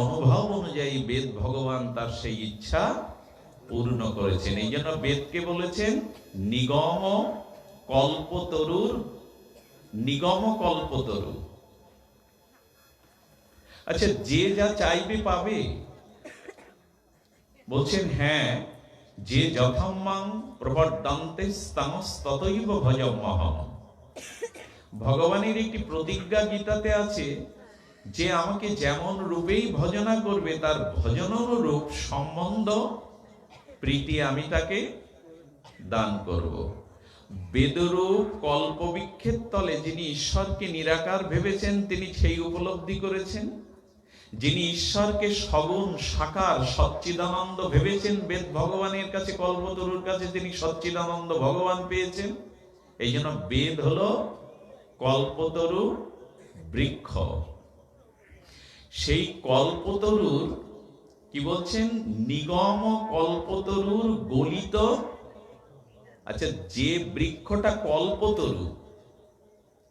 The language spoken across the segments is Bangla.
অনুভব অনুযায়ী বেদ ভগবান তার সেই ইচ্ছা পূর্ণ করেছেন। এই জন্য বেদকে বলেছেন নিগম কল্পতরুর নিগম কল্পতরু। আচ্ছা, যে যা চাইবে পাবে? বলছেন হ্যাঁ, যে যথাম্মাং প্রবর্তান্তে ততৈব ভজমহম। ভগবানের একটি প্রতিজ্ঞা গীতাতে আছে যে আমাকে যেমন রূপেই ভজনা করবে তার ভজনানুরূপ সম্বন্ধ প্রীতি আমি তাকে দান করব। বেদরূপ কল্পবৃক্ষের তলে যিনি ঈশ্বরকে নিরাকার ভেবেছেন তিনি সেই উপলব্ধি করেছেন। যিনি ঈশ্বরকে সগুণ সাকার সচ্চিদানন্দ ভেবেছেন বেদ ভগবানের কাছে, কল্পতরুর কাছে তিনি সচ্চিদানন্দ ভগবান পেয়েছেন। এই জন্য বেদ হলো কল্পতরু বৃক্ষ। সেই কল্পতরুর কি বলছেন? নিগম কল্পতরুর গলিত। আচ্ছা, যে বৃক্ষটা কল্পতরু,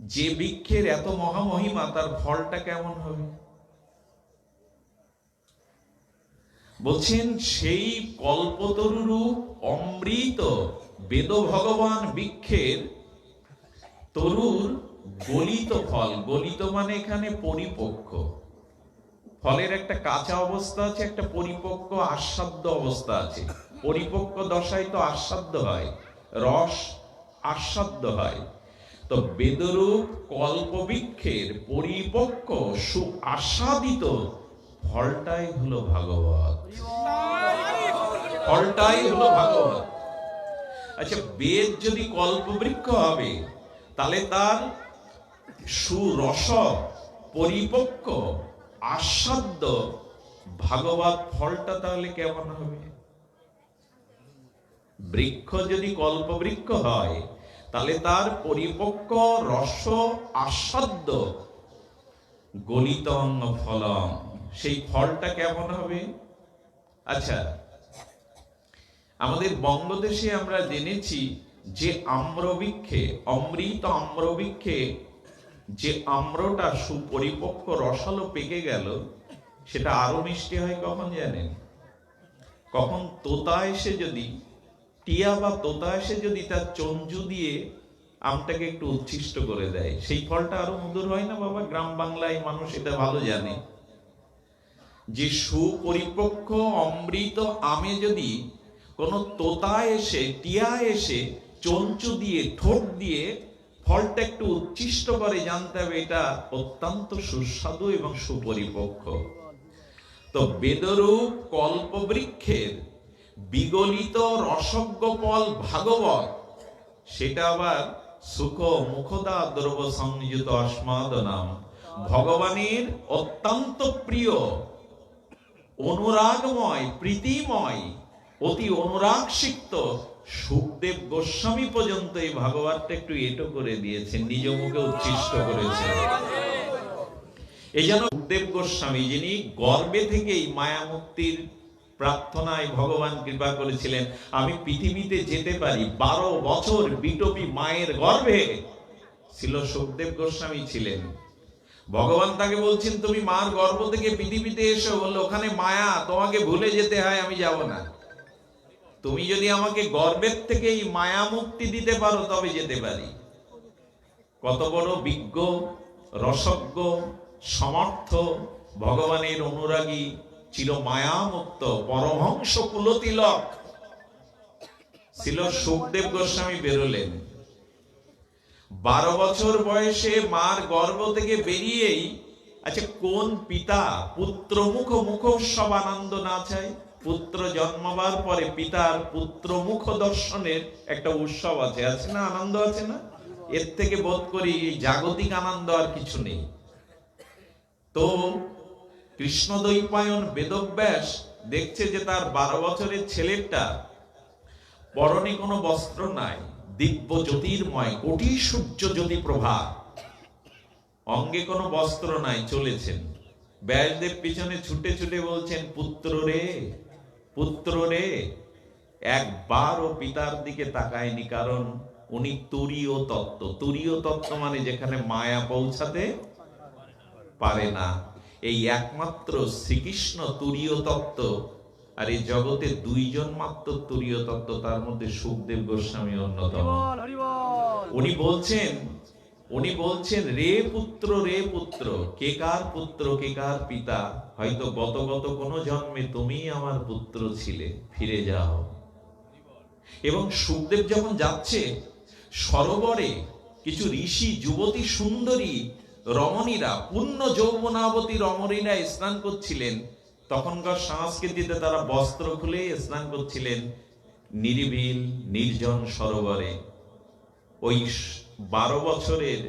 যে বৃক্ষের এত মহামহিমা, তার ফলটা কেমন হবে? বলছেন সেই কল্পতরুরূপ অমৃত বেদ ভগবান বৃক্ষের তরুর গলিত ফল। গলিত মানে এখানে পরিপক্ক। ফলের একটা কাঁচা অবস্থা আছে, একটা পরিপক্ক আস্বাদ্য অবস্থা আছে। পরিপক্ক দশায় তো আস্বাদ্য হয়, রস আস্বাদ্য হয়। তো বেদরূপ কল্পবৃক্ষের পরিপক্ক সুআস্বাদিত ফলটাই হলো ভাগবত। ফলটাই হলো ভাগবত। আচ্ছা, বেদ যদি কল্পবৃক্ষ হবে তাহলে তার সুরস পরিপক্ক আস্বাদ্য ভাগবত ফলটা তাহলে কেমন হবে? বৃক্ষ যদি কল্পবৃক্ষ হয় তাহলে তার পরিপক্ক রস আস্বাদ্য গলিতং ফলম, সেই ফলটা কেমন হবে? আচ্ছা, আমাদের বঙ্গদেশে আমরা জেনেছি যে আম্রবৃক্ষে, অমৃত আম্রবৃক্ষে যে আম্রটা সুপরিপক্ক রসালো পেকে গেল, সেটা আরো মিষ্টি হয় কখন জানেন? কখন তোতা এসে যদি, টিয়া বা তোতা এসে যদি তার চঞ্জু দিয়ে আমটাকে একটু উচ্ছিষ্ট করে দেয়, সেই ফলটা আরো মধুর হয় না বাবা? গ্রাম বাংলায় মানুষ এটা ভালো জানে যে সুপরিপক্ক অমৃত আমে যদি কোনো তোতা এসে, টিয়া এসে চঞ্চু দিয়ে, ঠোঁট দিয়ে ফলটা একটু উচ্ছিষ্ট করে, জানতে হবে এটা অত্যন্ত সুস্বাদু এবং সুপরিপক্ক। তো বেদরূপ কল্পবৃক্ষের বিগলিত রসজ্ঞ ফল ভাগবত, সেটা আবার সুখ মুখদা দ্রব সংযুত অস্মাদ নাম, ভগবানের অত্যন্ত প্রিয়, অনুরাগময়, প্রীতিময়, অতি অনুরাগ সিক্ত সুখদেব গোস্বামী পর্যন্ত এই ভাগবতটা একটু এটো করে দিয়েছেন, নিজ মুখে উচ্ছিষ্ট করেছেন। এই জন্য সুখদেব গোস্বামী, যিনি গর্ভে থেকেই মায়া মুক্তির প্রার্থনায় ভগবান কৃপা করেছিলেন, আমি পৃথিবীতে যেতে পারি, 12 বছর বিটপি মায়ের গর্ভে ছিল সুখদেব গোস্বামী ছিলেন। ভগবান তাকে বলছেন তুমি মার গর্ভ থেকে পৃথিবীতে এসো, বললো ওখানে মায়া, তোমাকে ভুলে যেতে হয়, আমি যাব না। তুমি যদি আমাকে গর্ভের থেকেই মায়া মুক্তি দিতে পারো তবে যেতে পারি। কত বড় বিজ্ঞ, রসজ্ঞ, সমর্থ, ভগবানের অনুরাগী, চির মায়ামুক্ত পরমহংস কুলতিলক ছিল সুখদেব গোস্বামী। বেরোলেন 12 বছর বয়সে মার গর্ভ থেকে বেরিয়েই, আচ্ছা কোন পিতা পুত্র মুখ সব আনন্দ না চায়? পুত্র জন্মাবার পরে পিতার পুত্র মুখ দর্শনের একটা উৎসব আছে, আছে না? আনন্দ আছে না? এর থেকে বোধ করি জাগতিক আনন্দ আর কিছু নেই। তো কৃষ্ণদ্বৈপায়ন বেদব্যাস দেখছে যে তার 12 বছরের ছেলেটা পরনে কোনো বস্ত্র নাই, দিব্য জ্যোতির্ময় কোটি সূর্য জ্যোতি প্রভা, অঙ্গে কোনো বস্ত্র নাই, চলেছেন। ব্যাসদেব পিছনে ছুটে ছুটে বলছেন, পুত্র রে, পুত্র রে। একবারও পিতার দিকে তাকায়নি, কারণ উনি তুরীয় তত্ত্ব। তুরীয় তত্ত্ব মানে যেখানে মায়া পৌঁছাতে পারে না। এই একমাত্র শ্রীকৃষ্ণ তুরীয় তত্ত্ব, আর এই জগতে দুইজন মাত্র তুরীয় তত্ত্ব, তার মধ্যে সুখদেব গোস্বামী অন্যতম। উনি বলছেন রে পুত্র, কে কার পুত্র, কে কার পিতা, হয়তো গত কোনো জন্মে তুমি আমার পুত্র ছিলে, ফিরে যাও। এবং সুখদেব যখন যাচ্ছে সরোবরে, কিছু ঋষি যুবতী সুন্দরী রমণীরা, পূর্ণ যৌবনাবতী রমণীরা স্নান করছিলেন। তখনকার সংস্কৃতিতে তারা বস্ত্র খুলে স্নান করছিলেন নিরিবিল নির্জন সরোবরে। ওই 12 বছরের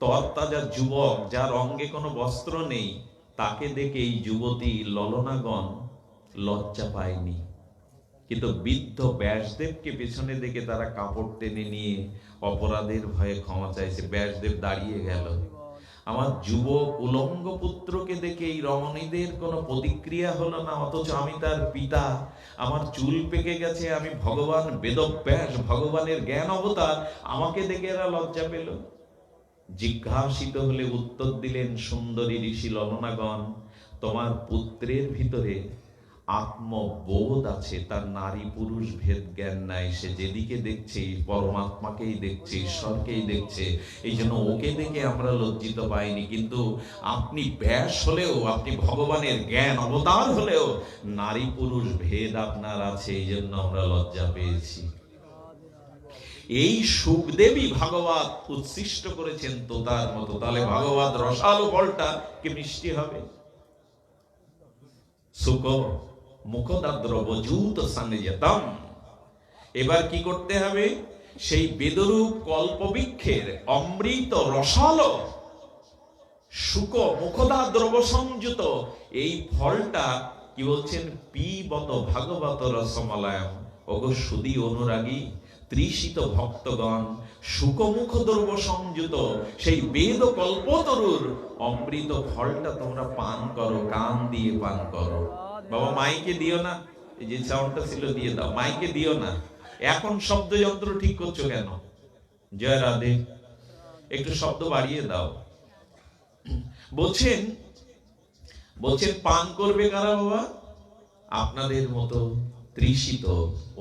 তরতাজা যুবক, যার অঙ্গে কোনো বস্ত্র নেই, তাকে দেখে এই যুবতী ললনাগণ লজ্জা পায়নি। কিন্তু বৃদ্ধ ব্যাসদেবকে পেছনে দেখে তারা কাপড় টেনে নিয়ে অপরাধের ভয়ে ক্ষমা চাইছে। ব্যাসদেব দাঁড়িয়ে গেল। আমার যুবক উলঙ্গ পুত্রকে দেখে এই রমণীদের কোনো প্রতিক্রিয়া হলো না, অথচ আমি তার পিতা, আমার চুল পেকে গেছে, আমি ভগবান বেদব্যাস, ভগবানের জ্ঞান অবতার, আমাকে দেখে এরা লজ্জা পেল। জিজ্ঞাসিত হলে উত্তর দিলেন সুন্দরী ঋষি ললনাগণ, তোমার পুত্রের ভিতরে আত্মবোধ আছে, তার নারী পুরুষ ভেদ জ্ঞান নাই। সে যেদিকে দেখছে পরমাত্মাকেই দেখছে, ঈশ্বরকেই দেখছে, এই জন্য ওকে দেখে আমরা লজ্জিত পাইনি। কিন্তু আপনি ব্যাস হলেও, আপনি ভগবানের জ্ঞান অবতার হলেও নারী পুরুষ ভেদ আপনার আছে, এই জন্য আমরা লজ্জা পেয়েছি। এই সুখদেবী ভাগবত উৎসৃষ্ট করেছেন তোতার মতো। তাহলে ভাগবত রসালো ফলটা কি মিষ্টি হবে? সুখ মুখদাদ্রবজূত সংযতম। এবার কি করতে হবে? সেই বেদরূপ কল্পবৃক্ষের অমৃত রসালো সুখ মুখদাদ্রব সংযুত এই ফলটা কি বলছেন? পিবত ভাগবত রসমলায়ম। ওগো সুধী অনুরাগী তৃষিত ভক্তগণ, সুখমুখ দ্রব্য সংযুত সেই বেদ কল্পতরুর অমৃত ফলটা তোমরা পান করো, কান দিয়ে পান করো। বাবা মাইকে দিও না, এই যে সাউন্ডটা ছিল দিয়ে দাও, মাইকে দিও না। এখন শব্দ যন্ত্র ঠিক করছো কেন? জয় রাধে, একটু শব্দ বাড়িয়ে দাও। বলছেন পান করবে কারা বাবা? আপনাদের মতো তৃষিত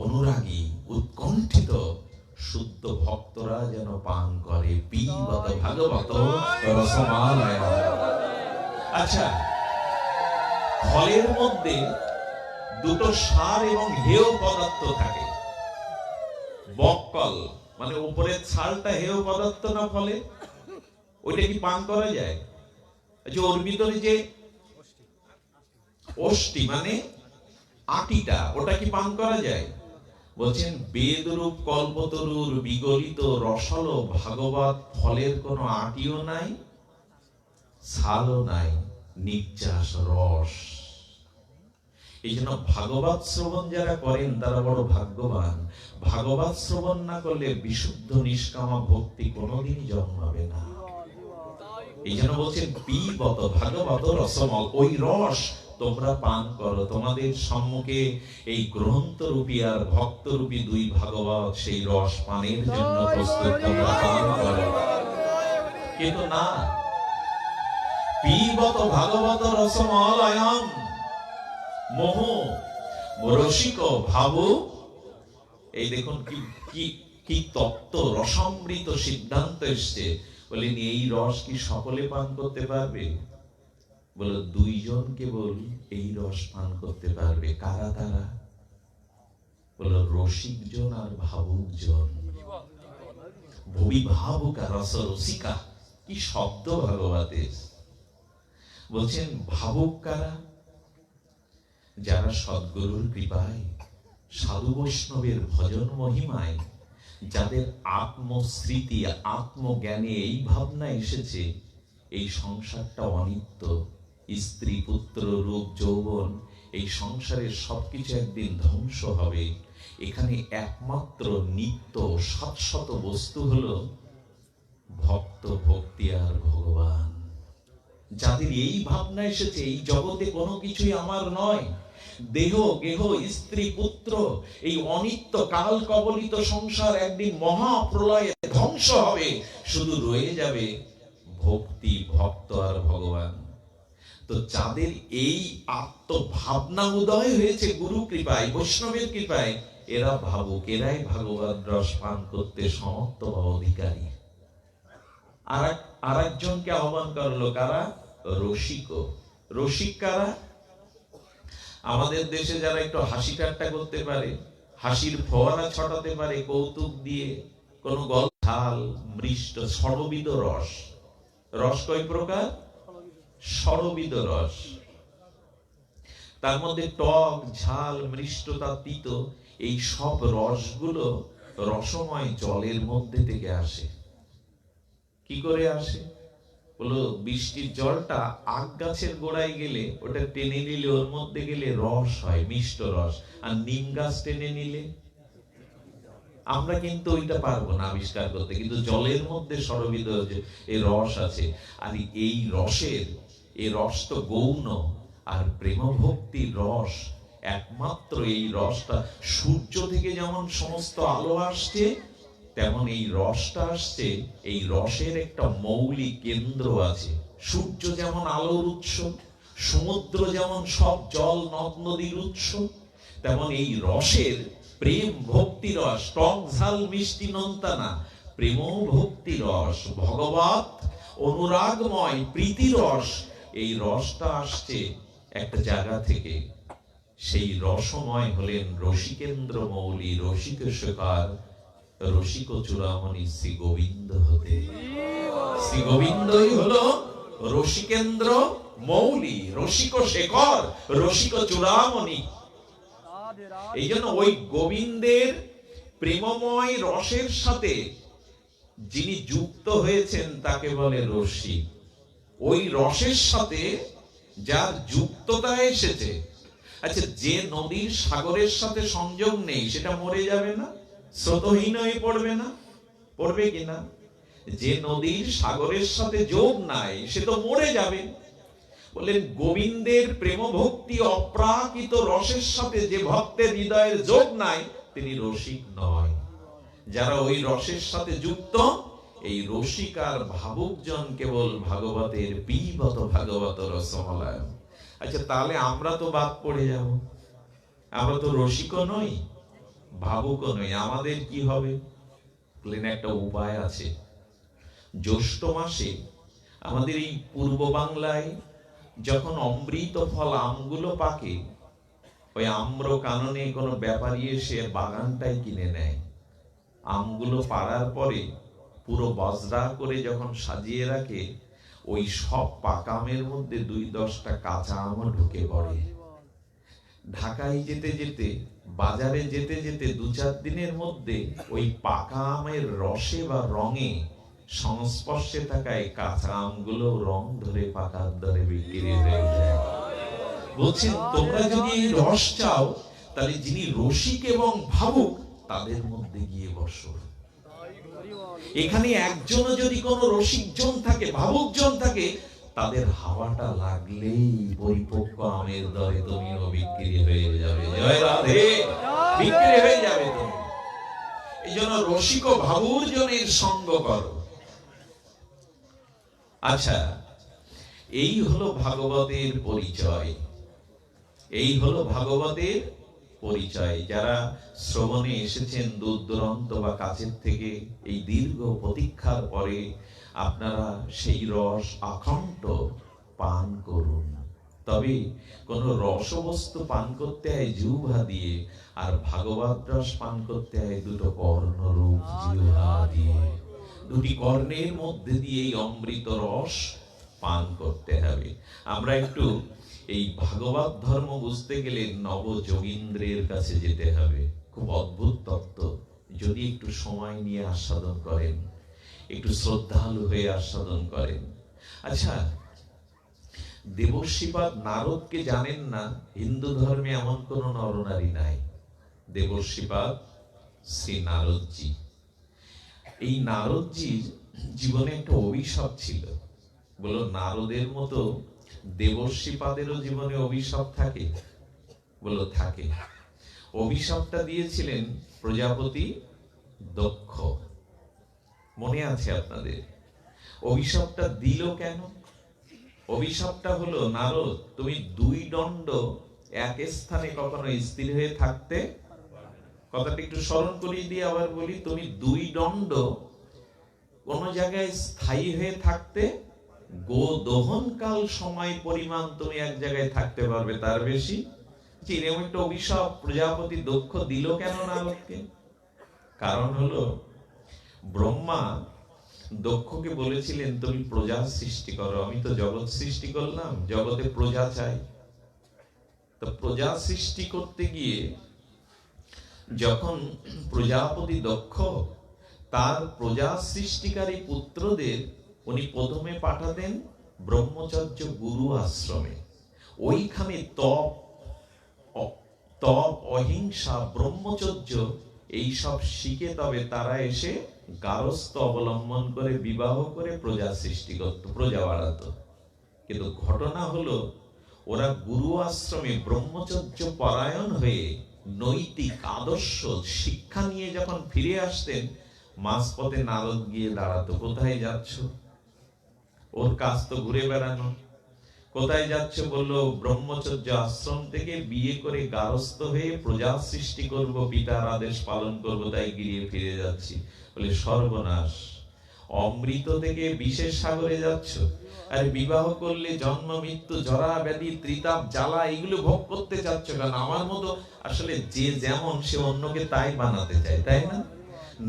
অনুরাগী উৎকণ্ঠিত শুদ্ধ ভক্তরা যেন পান করে। পিবত ভাগবত রসমালয়। আচ্ছা, ফলের মধ্যে দুটো সার এবং হেয় পদার্থ থাকে। বক্কল মানে উপরের ছালটা হেয় পদার্থ না ফলে, ওইটা কি পান করা যায়? যে ওর ভিতরে যে অষ্টি মানে আটিটা, ওটা কি পান করা যায়? বলছেন বেদরূপ কল্পতরুর বিগলিত রসালো ভাগবত ফলের কোনো আটিও নাই, ছালও নাই, নির্যাস রস। এই জন্য ভাগবত শ্রবণ যারা করেন তারা বড় ভাগ্যবান। ভাগবত শ্রবণ না করলে বিশুদ্ধ নিষ্কামা ভক্তি কোনোদিনই জন্মাবে না। এই জন্য বলছেন পিবত ভাগবত রসমল, ওই রস তোমরা পান করো। তোমাদের সম্মুখে এই গ্রন্থ রূপী আর ভক্ত রূপী দুই ভাগবত, সেই রস পানের জন্য প্রস্তুত, তোমরা পান করো। কিন্তু না, পিবত ভাগবত রসমলয়ম মোহ রসিক ভাবু। এই দেখুন কি তত্ত্ব, রসামৃত সিদ্ধান্ত এসছে। বলেন এই রস কি সকলে পান করতে পারবে? বলো দুইজন কেবল এই রস পান করতে পারবে। কারা তারা? বলো রসিক জন আর ভাবুক জন। ভুবি ভাবুকা রস রসিকা, কি শব্দ ভাগবতের। বলছেন ভাবুক কারা? যারা সদ্গুরুর কৃপায়, সাধু বৈষ্ণবের ভজন মহিমায়, যাদের আত্মস্মৃতি আত্মজ্ঞানে এই ভাবনা এসেছে এই সংসারটা অনিত্য, স্ত্রী পুত্র রূপ যৌবন, এই সংসারের সবকিছু একদিন ধ্বংস হবে। এখানে একমাত্র নিত্য শাশ্বত বস্তু হলো ভক্ত, ভক্তি আর ভগবান। যাদের এই ভাবনা এসেছে এই জগতে কোনো কিছুই আমার নয়, দেহ গেহ স্ত্রী পুত্র এই অনিত্য কাল কবলিত সংসার একদিন মহাপ্রলয়ে ধ্বংস হবে, শুধু রয়ে যাবে ভক্তি, ভক্ত আর ভগবান। তো যাদের এই আত্মভাবনা উদয় হয়েছে গুরু কৃপায়, বৈষ্ণবের কৃপায়, এরা ভাবুক, এরাই ভাগবত রস পান করতে সমর্থ বা অধিকারী। আর একজনকে আহ্বান করলো, কারা? রসিক। রসিক কারা? আমাদের দেশে যারা একটু হাসি ঠাট্টা করতে পারে, হাসির ফোয়ারা ছটাতে পারে কৌতুক দিয়ে, কোন গল্প, ঝাল, মৃষ্ট, ষড়বিধ রস। রস কয় প্রকার? ষড়বিধ রস। তার মধ্যে টক, ঝাল, মৃষ্টতা, তিত, এই সব রসগুলো রসময় জলের মধ্যে থেকে আসে। কি করে আসে? বলো, বৃষ্টির জলটা আখ গাছের গোড়ায় গেলে ওটা টেনে নিলে ওর মধ্যে গেলে রস হয়, মিষ্ট রস। আর নিম গাছ টেনে নিলে, আমরা কিন্তু ওইটা পারবো না আবিষ্কার করতে, কিন্তু জলের মধ্যে ষড়বিধ এই রস আছে। আর এই রসের, এই রস তো গৌণ, আর প্রেম ভক্তির রস একমাত্র। এই রসটা সূর্য থেকে যেমন সমস্ত আলো আসছে, তেমন এই রসটা আসছে। এই রসের একটা মৌলিক কেন্দ্র আছে। সূর্য যেমন আলোর উৎস, সমুদ্র যেমন সব জল নদ নদীর উৎস, তেমন এই রসের প্রেম ভক্তি রস, টক ঝাল মিষ্টি নোনতা, প্রেম ভক্তি রস, ভগবত অনুরাগময় প্রীতি রস, এই রসটা আসছে একটা জায়গা থেকে। সেই রসময় হলেন রসিকেন্দ্র মৌলি, রসিক শেখর, রসিক চূড়ামণি শ্রী গোবিন্দ হতে। শ্রী গোবিন্দই হলো রসিকেন্দ্র মৌলি, রসিক শেখর, রসিক চূড়ামণি। এই জন্য ওই গোবিন্দের প্রেমময় রসের সাথে যিনি যুক্ত হয়েছেন তাকে বলে রসিক। ওই রসের সাথে যার যুক্ততা এসেছে, আচ্ছা, যে নদীর সাগরের সাথে সংযোগ নেই সেটা মরে যাবে না? স্রোতহীন হয়ে পড়বে না? পড়বে কিনা? যে নদীর সাগরের সাথে যোগ নাই সে তো মরে যাবে। বললেন, গোবিন্দের প্রেম ভক্তি অপ্রাকৃত রসের সাথে যে ভক্তের হৃদয়ের যোগ নাই তিনি রসিক নয়। যারা ওই রসের সাথে যুক্ত, এই রসিক আর ভাবুকজন কেবল ভাগবতের পিবত ভাগবত রসমলায়। আচ্ছা, তাহলে আমরা তো বাদ পড়ে যাব, আমরা তো রসিকও নই, ভাবুকও নই। আমাদের কি হবে? বললেন, একটা উপায় আছে। জ্যৈষ্ঠ মাসে আমাদের এই পূর্ব বাংলায় যখন অমৃত ফল আমগুলো পাকে, ওই আম্র কাননে কোনো ব্যাপারী এসে বাগানটাই কিনে নেয়। আমগুলো পাড়ার পরে পুরো বজরা করে যখন সাজিয়ে রাখে, ওই সব পাকা আমের মধ্যে 2-10টা কাঁচা আমও ঢুকে পড়ে। ঢাকায় যেতে যেতে, বাজারে যেতে যেতে 2-4 দিনের মধ্যে ওই পাকা আমের রসে বা রঙে সংস্পর্শে থাকায় কাঁচা আমগুলো রং ধরে পাকার দরে বিক্রি হয়ে যায়। বলছেন, তোমরা যদি এই রস চাও, তাহলে যিনি রসিক এবং ভাবুক তাদের মধ্যে গিয়ে বসো। এখানে একজনও যদি কোনো রসিকজন থাকে, ভাবুকজন থাকে, তাদের হাওয়াটা লাগলেই পরিপক্ক আমের দরে তুমিও বিক্রি হয়ে যাবে। জয় রাধে, বিক্রি হয়ে যাবে তুমি। এই জন্য রসিক ও ভাবুর জনের সঙ্গ করো। আচ্ছা, এই হলো ভাগবতের পরিচয়। এই হলো ভাগবতের পরিচয়। যারা শ্রবণে এসেছেন দূর দূরান্ত বা কাছের থেকে, এই দীর্ঘ প্রতীক্ষার পরে আপনারা সেই রস আখণ্ড পান করুন। তবে কোন রসবস্তু পান করতে হয় জিহ্বা দিয়ে, আর ভাগবত রস পান করতে হয় দুটো কর্ণরূপ জিহ্বা দিয়ে। দুটি কর্ণের মধ্যে দিয়ে এই অমৃত রস পান করতে হবে। আমরা একটু এই ভাগবত ধর্ম বুঝতে গেলে নবযোগীন্দ্রের কাছে যেতে হবে। খুব অদ্ভুত তত্ত্ব, যদি একটু সময় নিয়ে আস্বাদন করেন, একটু শ্রদ্ধালু হয়ে আস্বাদন করেন। আচ্ছা, দেবর্ষিপাদ নারদকে জানেন না? হিন্দু ধর্মে এমন কোন নরনারী নাই। দেবর্ষিপাদ শ্রী নারদজি। এই নারদজির জীবনে একটা অভিশাপ ছিল। বলো, নারদের মতো দেবর্ষিপাদেরও জীবনে অভিশাপ থাকে? বলো, থাকে। অভিশাপটা দিয়েছিলেন প্রজাপতি দক্ষ। মনে আছে আপনাদের? অভিশাপটা দিল কেন? অভিশাপটা হলো, নারদ তুমি দুই দণ্ড এক স্থানে কখনো স্থির হয়ে থাকতে, কথাটা একটু স্মরণ করিয়ে দিয়ে আবার বলি, তুমি দুই দণ্ড কোন জায়গায় স্থায়ী হয়ে থাকতে গো দহনকাল সময় পরিমাণ তুমি এক জায়গায় থাকতে পারবে, তার বেশি। এরকম একটা অভিশাপ প্রজাপতি দক্ষ দিল কেন নারদকে? কারণ হলো, ব্রহ্মা দক্ষকে বলেছিলেন তুমি প্রজা সৃষ্টি করো, আমি তো জগৎ সৃষ্টি করলাম, জগতে প্রজা চাই। তো প্রজা সৃষ্টি করতে গিয়ে যখন প্রজাপতি দক্ষ তার প্রজা সৃষ্টিকারী পুত্রদের উনি প্রথমে পাঠাতেন ব্রহ্মচর্য গুরু আশ্রমে। ওইখানে তপ অহিংসা ব্রহ্মচর্য এইসব শিখে তবে তারা এসে গারস্থ অবলম্বন করে বিবাহ করে প্রজা সৃষ্টি করত, প্রজা বাড়াত। কিন্তু ঘটনা হলো, ওরা গুরু আশ্রমে ব্রহ্মচর্য পরায়ণ হয়ে নৈতিক আদর্শ শিক্ষা নিয়ে যখন ফিরে আসতেন, মাঝপথে নারদ গিয়ে দাঁড়াতো, কোথায় যাচ্ছ? ওর কাজ তো ঘুরে বেড়ানো। কোথায় যাচ্ছ? বললো ব্রহ্মচর্য আশ্রম থেকে বিয়ে করে গারস্থ হয়ে প্রজা সৃষ্টি করব, পিতার আদেশ পালন করব, তাই গিয়ে ফিরে যাচ্ছি। বলে সর্বনাশ, অমৃত থেকে বিশেষ সাগরে যাচ্ছ, আর বিবাহ করলে জন্ম মৃত্যু জরা ব্যাধি ত্রিতাপ জ্বালা এগুলো ভোগ করতে চাচ্ছ কেন? আমার মতো আসলে যে যেমন সে অন্যকে তাই বানাতে চায়, তাই না?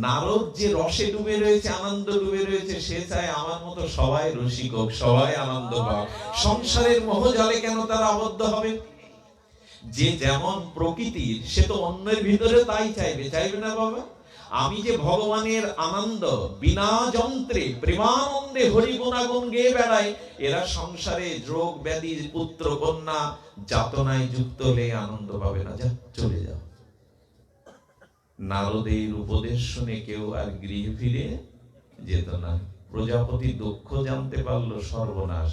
নারদ যে রসে ডুবে রয়েছে, আনন্দ ডুবে রয়েছে, সে চায় আমার মতো সবাই রসিক হোক, সবাই আনন্দ পাক। সংসারের মোহজালে কেন তারা আবদ্ধ হবে? যে যেমন প্রকৃতির, সে তো অন্যের ভিতরে তাই চাইবে, চাইবে না বাবা? আমি যে ভগবানের আনন্দ বিনা যন্ত্রে প্রেমানন্দে হরি গুণাগুণ গেয়ে বেড়াই, এরা সংসারে রোগ ব্যাধি পুত্র কন্যা যাতনায় যুক্ত হলে আনন্দ পাবে না, যা চলে যাও। নারদের উপদেশ শুনে কেউ আর গৃহে ফিরে যেত না। প্রজাপতি দুঃখ জানতে পারলো, সর্বনাশ,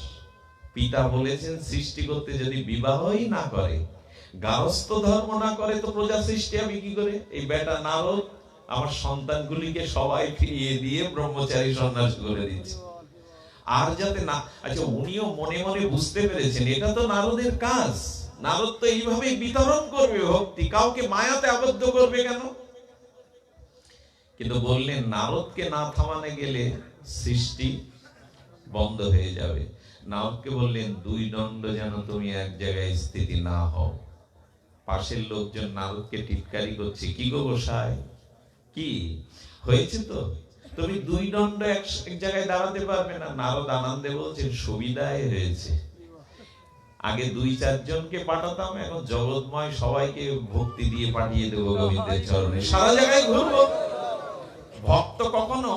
পিতা বলেছেন সৃষ্টি করতে, যদি বিবাহই না করে, গারস্থ ধর্ম না করে, তো প্রজা সৃষ্টি আমি কি করে? এই বেটা নারদ আমার সন্তানগুলিকে সবাই ফিরিয়ে দিয়ে ব্রহ্মচারী সন্ন্যাস করে দিচ্ছে। আর যাতে না, আচ্ছা উনিও মনে মনে বুঝতে পেরেছেন এটা তো নারদের কাজ, নারদ তো এইভাবে বিতরণ করবে ভক্তি, কাউকে মায়াতে আবদ্ধ করবে কেন? কিন্তু বললেন নারদকে না থামানে গেলে সৃষ্টি বন্ধ হয়ে যাবে। নারদকে বললেন দুই দণ্ড যেন তুমি এক জায়গায় স্থিতি না হও। পাশের লোকজন নারদকে টিটকারি করছে, কি গো গোসাই, কি হয়েছে? তো তুমি দুই দণ্ড এক জায়গায় দাঁড়াতে পারবে না। নারদ আনন্দে বলছেন, সুবিধায় হয়েছে, আগে দুই চারজনকে পাঠাতাম, এখন জগৎময় সবাইকে ভক্তি দিয়ে পাঠিয়ে দেবো গোবিন্দের চরণে, সারা জায়গায় ঘুরবো। ভক্ত কখনো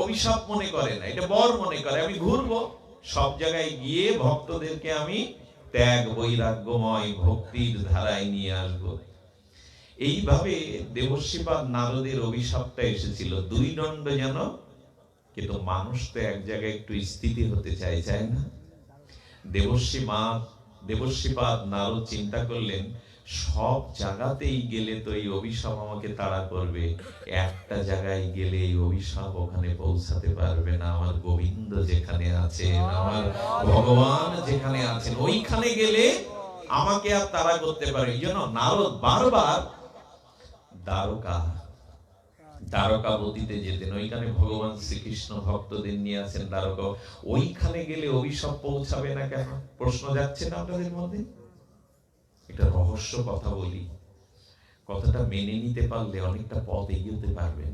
অভিশাপ মনে করে না, এটা বর মনে করে, আমি ঘুরবো সব জায়গায় গিয়ে ভক্তদেরকে আমি ত্যাগ বৈরাগ্যময় ভক্তির ধারায় নিয়ে আসবো। এইভাবে দেবর্ষিপাদ নারদের অভিশাপটা এসেছিল, দুই দণ্ড যেন। কিন্তু মানুষ তো এক জায়গায় একটু স্থিতি হতে চায় না? দেবর্ষিপাদ নারদ চিন্তা করলেন, সব জায়গাতেই গেলে তো এই অভিশাপ আমাকে তাড়া করবে, একটা জায়গায় গেলে এই অভিশাপ ওখানে পৌঁছাতে পারবে না। আমার গোবিন্দ যেখানে আছেন, আমার ভগবান যেখানে আছেন, ওইখানে গেলে আমাকে আর তাড়া করতে পারে। এই জন্য নারদ বারবার দ্বারকাবতীতে যেতেন, ওইখানে ভগবান শ্রীকৃষ্ণ ভক্তদের নিয়ে আছেন দ্বারকা, ওইখানে গেলে অভিশাপ পৌঁছাবে না কেন? প্রশ্ন যাচ্ছে না আপনাদের মধ্যে? একটা রহস্য কথা বলি, কথাটা মেনে নিতে পারলে অনেকটা পথ এগিয়ে পারবেন।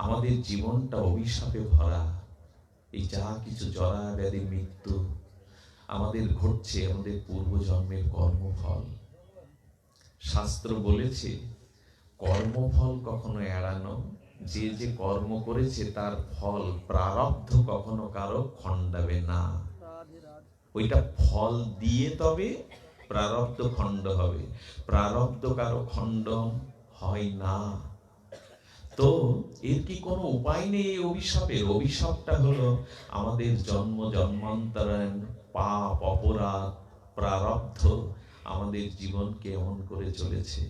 আমাদের জীবনটা অভিশাপে ভরা। এই যা কিছু জরা ব্যাধি মৃত্যু আমাদের ঘটছে, আমাদের পূর্বজন্মের কর্মফল। শাস্ত্র বলেছে কর্মফল কখনো এড়ানো, যে যে কর্ম করেছে তার ফল প্রারব্ধ কখনো কারো খণ্ডাবে না। ওইটা ফল দিয়ে তবে প্রারব্ধ খণ্ড হবে, প্রারব্ধ কারো খণ্ডন হয় না। তো এর কি কোনো উপায় নেই এই অভিশাপের? অভিশাপটা হলো আমাদের জন্ম জন্মান্তরের পাপ অপরাধ প্রারব্ধ আমাদের জীবনকে এমন করে চলেছে।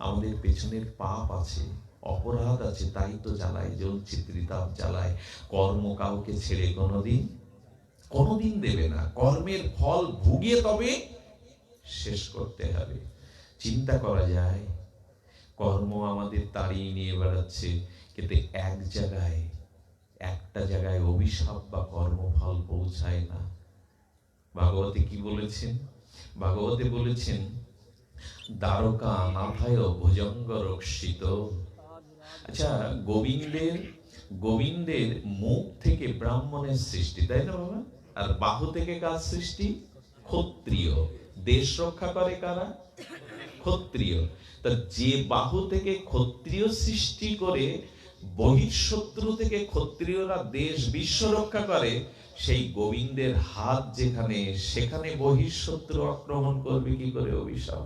আমাদের পেছনের পাপ আছে, অপরাধ আছে, তাই তো জ্বালায় জ্বলছে, ত্রিতাপ জ্বালায়। কর্ম কাউকে ছেড়ে কোনোদিন কোনোদিন দেবে না। কর্মের ফল ভুগিয়ে তবে শেষ করতে হবে। চিন্তা করা যায়, কর্ম আমাদের তাড়িয়ে নিয়ে বেড়াচ্ছে, কিন্তু একটা জায়গায় অভিশাপ বা কর্মফল পৌঁছায় না। ভাগবতে কি বলেছেন? ভাগবতে বলেছেন, দ্বারকা নাথায় ভুজঙ্গ রক্ষিত। আচ্ছা, গোবিন্দের মুখ থেকে ব্রাহ্মণের সৃষ্টি, তাই না বাবা? আর বাহু থেকে কার সৃষ্টি? ক্ষত্রিয়। দেশ রক্ষা করে কারা? ক্ষত্রিয়। তা যে বাহু থেকে ক্ষত্রিয় সৃষ্টি করে বহিঃশত্রু থেকে ক্ষত্রিয়রা দেশ বিশ্ব রক্ষা করে, সেই গোবিন্দের হাত যেখানে, সেখানে বহিঃশত্রু আক্রমণ করবে কি করে? অভিশাপ।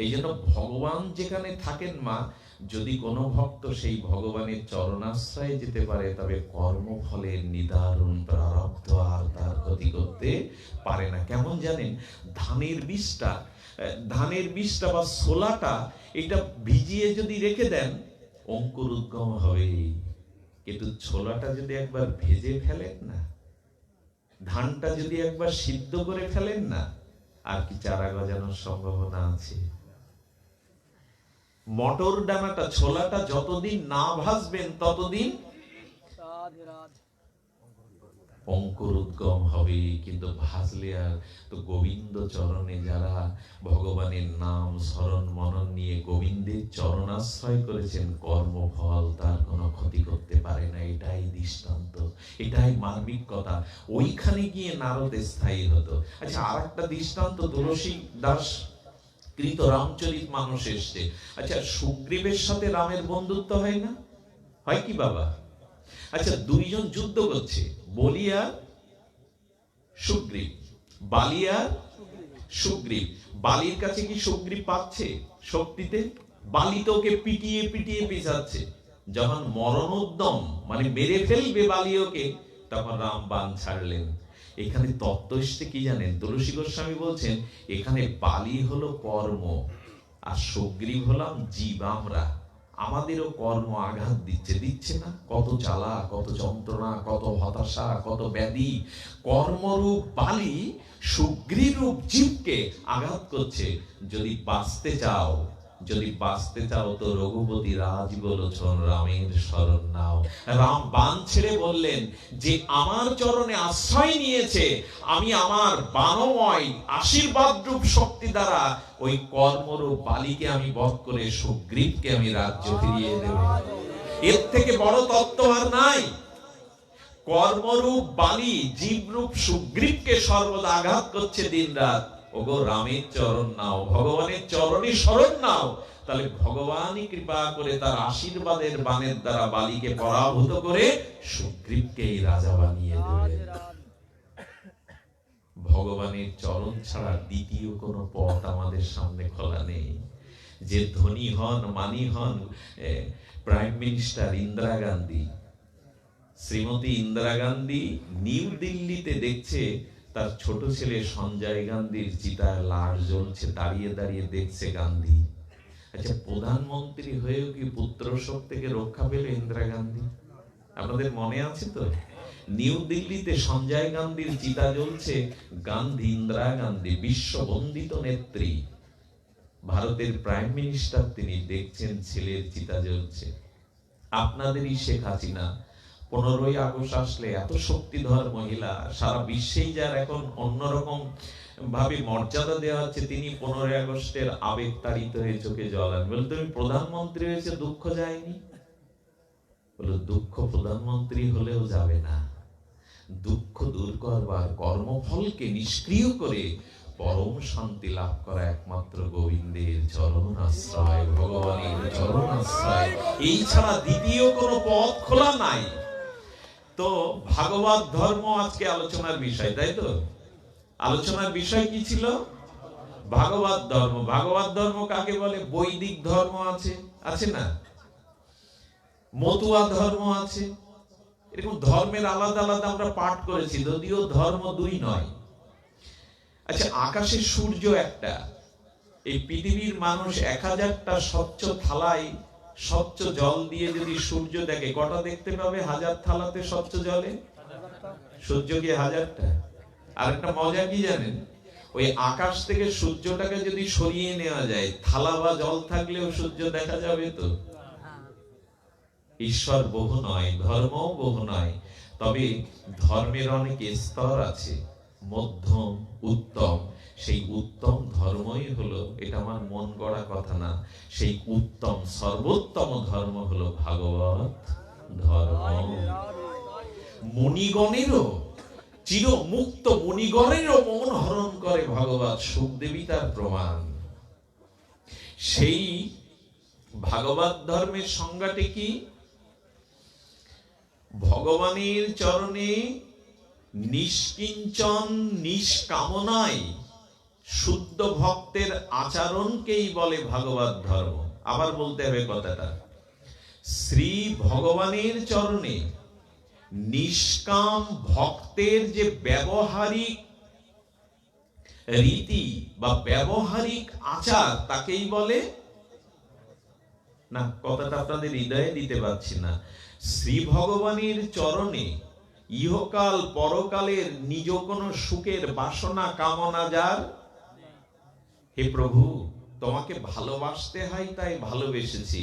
এই জন্য ভগবান যেখানে থাকেন মা, যদি কোনো ভক্ত সেই ভগবানের চরণাশ্রয়ে যেতে পারে, তবে কর্মফলের নিদারুণ প্রারব্ধ আর তার ক্ষতি করতে পারে না। কেমন জানেন? ধানের বীজটা বা ছোলাটা, এটা ভিজিয়ে যদি রেখে দেন, অঙ্কুর উদ্গম হবে। কিন্তু ছোলাটা যদি একবার ভেজে ফেলেন না, ধানটা যদি একবার সিদ্ধ করে ফেলেন না, আর কি চারা গজানোর সম্ভাবনা আছে? মটর দানাটা, ছোলাটা যতদিন না ভাজবেন ততদিন অঙ্কুর উদ্গম হবে। কিন্তু ভাজলে আর তো গোবিন্দ চরণে যারা ভগবানের নাম স্মরণ মনন নিয়ে গোবিন্দের চরণাশ্রয় করেছেন, কর্মফল তার কোনো ক্ষতি করতে পারে না। এটাই দৃষ্টান্ত, এটাই মার্মিক কথা। ওইখানে গিয়ে নারদ স্থায়ী হতো। আচ্ছা, আর একটা দৃষ্টান্ত তুলসী দাস কৃত রামচরিত মানস এসছে। আচ্ছা, সুগ্রীবের সাথে রামের বন্ধুত্ব হয় না? হয় কি বাবা? আচ্ছা, দুইজন যুদ্ধ করছে, বলি আর সুগ্রীব। বালি আর সুগ্রীব। বালির কাছে কি সুগ্রীব পাচ্ছে শক্তিতে? বালি তো ওকে পিটিয়ে পিটিয়ে পিছাচ্ছে। যখন মরণোদ্যম, মানে মেরে ফেলবে বালি ওকে, তখন রাম বাণ ছাড়লেন। এখানে তত্ত্ব এসছে কি জানেন? তুলসী গোস্বামী বলছেন, এখানে বালি হলো কর্ম, আর সুগ্রীব হলাম জীব। আমাদেরও কর্ম আঘাত দিচ্ছে না? কত জ্বালা, কত যন্ত্রণা, কত হতাশা, কত ব্যাধি। কর্মরূপ বালি সুগ্রীরূপ জীবকে আঘাত করছে। যদি বাঁচতে চাও তো রঘুপতি রাজ বলছন, রামের শরণ নাও। রাম বাণ ছেড়ে বললেন, যে আমার চরণে আশ্রয় নিয়েছে, আমি আমার বাণময় আশীর্বাদ রূপ শক্তি দ্বারা ওই কর্মরূপ বালিকে আমি বধ করে সুগ্রীবকে আমি রাজ্য ফিরিয়ে দেব। এর থেকে বড় তত্ত্ব আর নাই। কর্মরূপ বালি জীবরূপ সুগ্রীবকে সর্বদা আঘাত করছে দিন রাত। ওগো, রামের চরণ নাও, ভগবানের চরণে শরণ নাও, তাহলে ভগবানই কৃপা করে তার আশীর্বাদের বাণের দ্বারা বালিকে পরাভূত করে সুগ্রীবকে এই রাজা বানিয়ে দেবেন। ভগবানের চরণ ছাড়া দ্বিতীয় কোনো পথ আমাদের সামনে খোলা নেই। যে ধনী হন, মানি হন, prime minister Indira Gandhi, Shrimati Indira Gandhi new দিল্লিতে দেখছে তার ছোট ছেলে সঞ্জয় গান্ধীর চিতায় লাশ জ্বলছে, দাঁড়িয়ে দাঁড়িয়ে দেখছে গান্ধী। আচ্ছা, প্রধানমন্ত্রী হয়েও কি পুত্র শোক থেকে রক্ষা পেল ইন্দিরা গান্ধী? আপনাদের মনে আছে তো? নিউ দিল্লিতে সঞ্জয় গান্ধীর চিতা জ্বলছে, ইন্দিরা গান্ধী বিশ্ববন্দিত নেত্রী, ভারতের প্রাইম মিনিস্টার, তিনি দেখছেন ছেলের চিতা জ্বলছে। আপনাদেরই শেখ হাসিনা 15ই আগস্ট আসলে এত শক্তিধর মহিলা, সারা বিশ্বেই যার এখন অন্যরকম ভাবে মর্যাদা দেওয়া হচ্ছে, তিনি 15ই আগস্টের আবেগ তাড়িত হয়ে চোখে জল আনবে। বলে, তুমি প্রধানমন্ত্রী হয়েছে, দুঃখ যায়নি? বলে, দুঃখ প্রধানমন্ত্রী হলেও যাবে না। দুঃখ দূর করবার, কর্মফলকে নিষ্ক্রিয় করে পরম শান্তি লাভ করা একমাত্র গোবিন্দের চরণ আশ্রয়, ভগবানের চরণ আশ্রয়। এই ছাড়া দ্বিতীয় কোনো পথ খোলা নাই। তো ভাগবত ধর্ম আজকে আলোচনার বিষয়, তাই তো? আলোচনার বিষয় কি ছিল? ভাগবত ধর্ম। ভাগবত ধর্ম কাকে বলে? বৈদিক ধর্ম আছে না, মতুয়া ধর্ম আছে, এরকম ধর্মের আলাদা আলাদা আমরা পাঠ করেছি, যদিও ধর্ম দুই নয়। আচ্ছা, আকাশে সূর্য একটা, এই পৃথিবীর মানুষ 1000টা স্বচ্ছ থালায় স্বচ্ছ জল দিয়ে যদি সূর্য দেখে, কটা দেখতে পাবে 1000 থালাতে স্বচ্ছ জলে? সূর্য কি হাজারটা? আর একটা মজা কি জানেন, ওই আকাশ থেকে সূর্যটাকে যদি সরিয়ে নেওয়া যায়, থালা বা জল থাকলেও সূর্য দেখা যাবে তো। ঈশ্বর বহু নয়, ধর্ম বহু নয়, তবে ধর্মের অনেক স্তর আছে, মধ্যম উত্তম। সেই উত্তম ধর্মই হলো, এটা আমার মন গড়া কথা না, সেই উত্তম সর্বোত্তম ধর্ম হলো ভাগবত ধর্ম। মুনিগণেরও, চির মুক্ত মুনিগণেরও মন হরণ করে ভাগবত, সুখদেবী তার প্রমাণ। সেই ভাগবত ধর্মের সংজ্ঞাটি কি? ভগবানের চরণে নিষ্কিঞ্চন নিষ্কামনায় শুদ্ধ ভক্তের আচরণকেই বলে ভাগবত ধর্ম। আবার বলতে হবে কথাটা, শ্রী ভগবানের চরণে নিষ্কাম ভক্তের যে ব্যবহারিক রীতি বা ব্যবহারিক আচার, তাকেই বলে, না কথাটা আপনাদের হৃদয়ে দিতে পারছি না, শ্রী ভগবানের চরণে ইহকাল পরকালের নিজ কোন সুখের বাসনা কামনা যার, হে প্রভু তোমাকে ভালোবাসতে হয় তাই ভালোবেসেছি,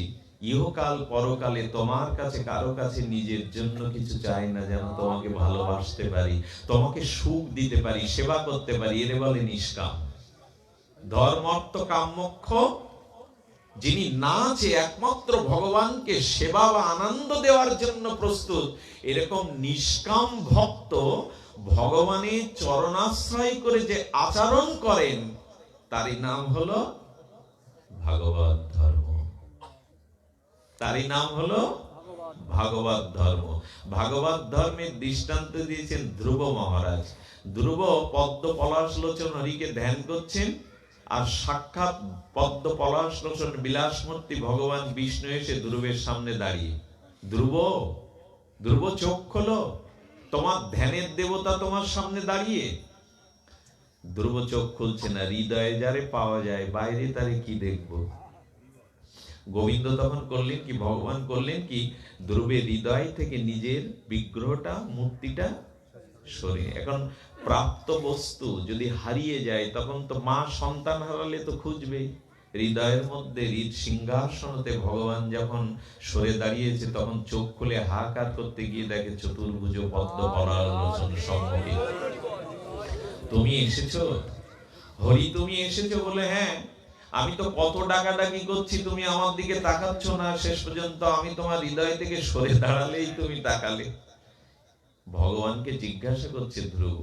ইহকাল পরকালে তোমার কাছে কারো কাছে নিজের জন্য কিছু চাই না, যেন তোমাকে ভালোবাসতে পারি, তোমাকে সুখ দিতে পারি, সেবা করতে পারি, এর বলে নিষ্কাম। ধর্ম অর্থ কাম মোক্ষ, যিনি না চেয়ে একমাত্র ভগবানকে সেবা বা আনন্দ দেওয়ার জন্য প্রস্তুত, এরকম নিষ্কাম ভক্ত ভগবানের চরণাশ্রয় করে যে আচরণ করেন, তারই নাম হলো ভাগবত ধর্ম। তারই নাম হলো ভাগবত ধর্ম। ভাগবত ধর্মের দৃষ্টান্ত দিয়েছেন ধ্রুব মহারাজ। ধ্রুব পদ্ম পলাশলোচন হরিকে ধ্যান করছেন, আর সাক্ষাৎ পদ্ম পলাশলোচন বিলাসমূর্তি ভগবান বিষ্ণু এসে ধ্রুবের সামনে দাঁড়িয়ে, ধ্রুব ধ্রুব চোখ খোলো, তোমার ধ্যানের দেবতা তোমার সামনে দাঁড়িয়ে। ধ্রুব চোখ খুলছে না, হৃদয়ে যারে পাওয়া যায়, বাইরে তারে কি দেখবো। গোবিন্দ তখন করলেন কি, ভগবান করলেন কি, ধ্রুবের হৃদয় থেকে নিজের বিগ্রহটা মূর্তিটা সরিয়ে। এখন প্রাপ্ত বস্তু যদি হারিয়ে যায়, তখন তো মা সন্তান হারালে তো খুঁজবেই। হৃদয়ের মধ্যে হৃদ সিংহাসনতে ভগবান যখন সরে দাঁড়িয়েছে, তখন চোখ খুলে হাহাকার করতে গিয়ে দেখে চতুর্ভুজ পদ্ম পলাশলোচন সম্মুখে। তুমি এসেছো হরি, তুমি এসেছো বলে, হ্যাঁ আমি তো কত ডাকাডাকি করছি, তুমি আমার দিকে তাকাচ্ছ না, শেষ পর্যন্ত আমি তোমার হৃদয় থেকে সরে দাঁড়ালেই তুমি তাকালে। ভগবানকে জিজ্ঞাসা করছে ধ্রুব,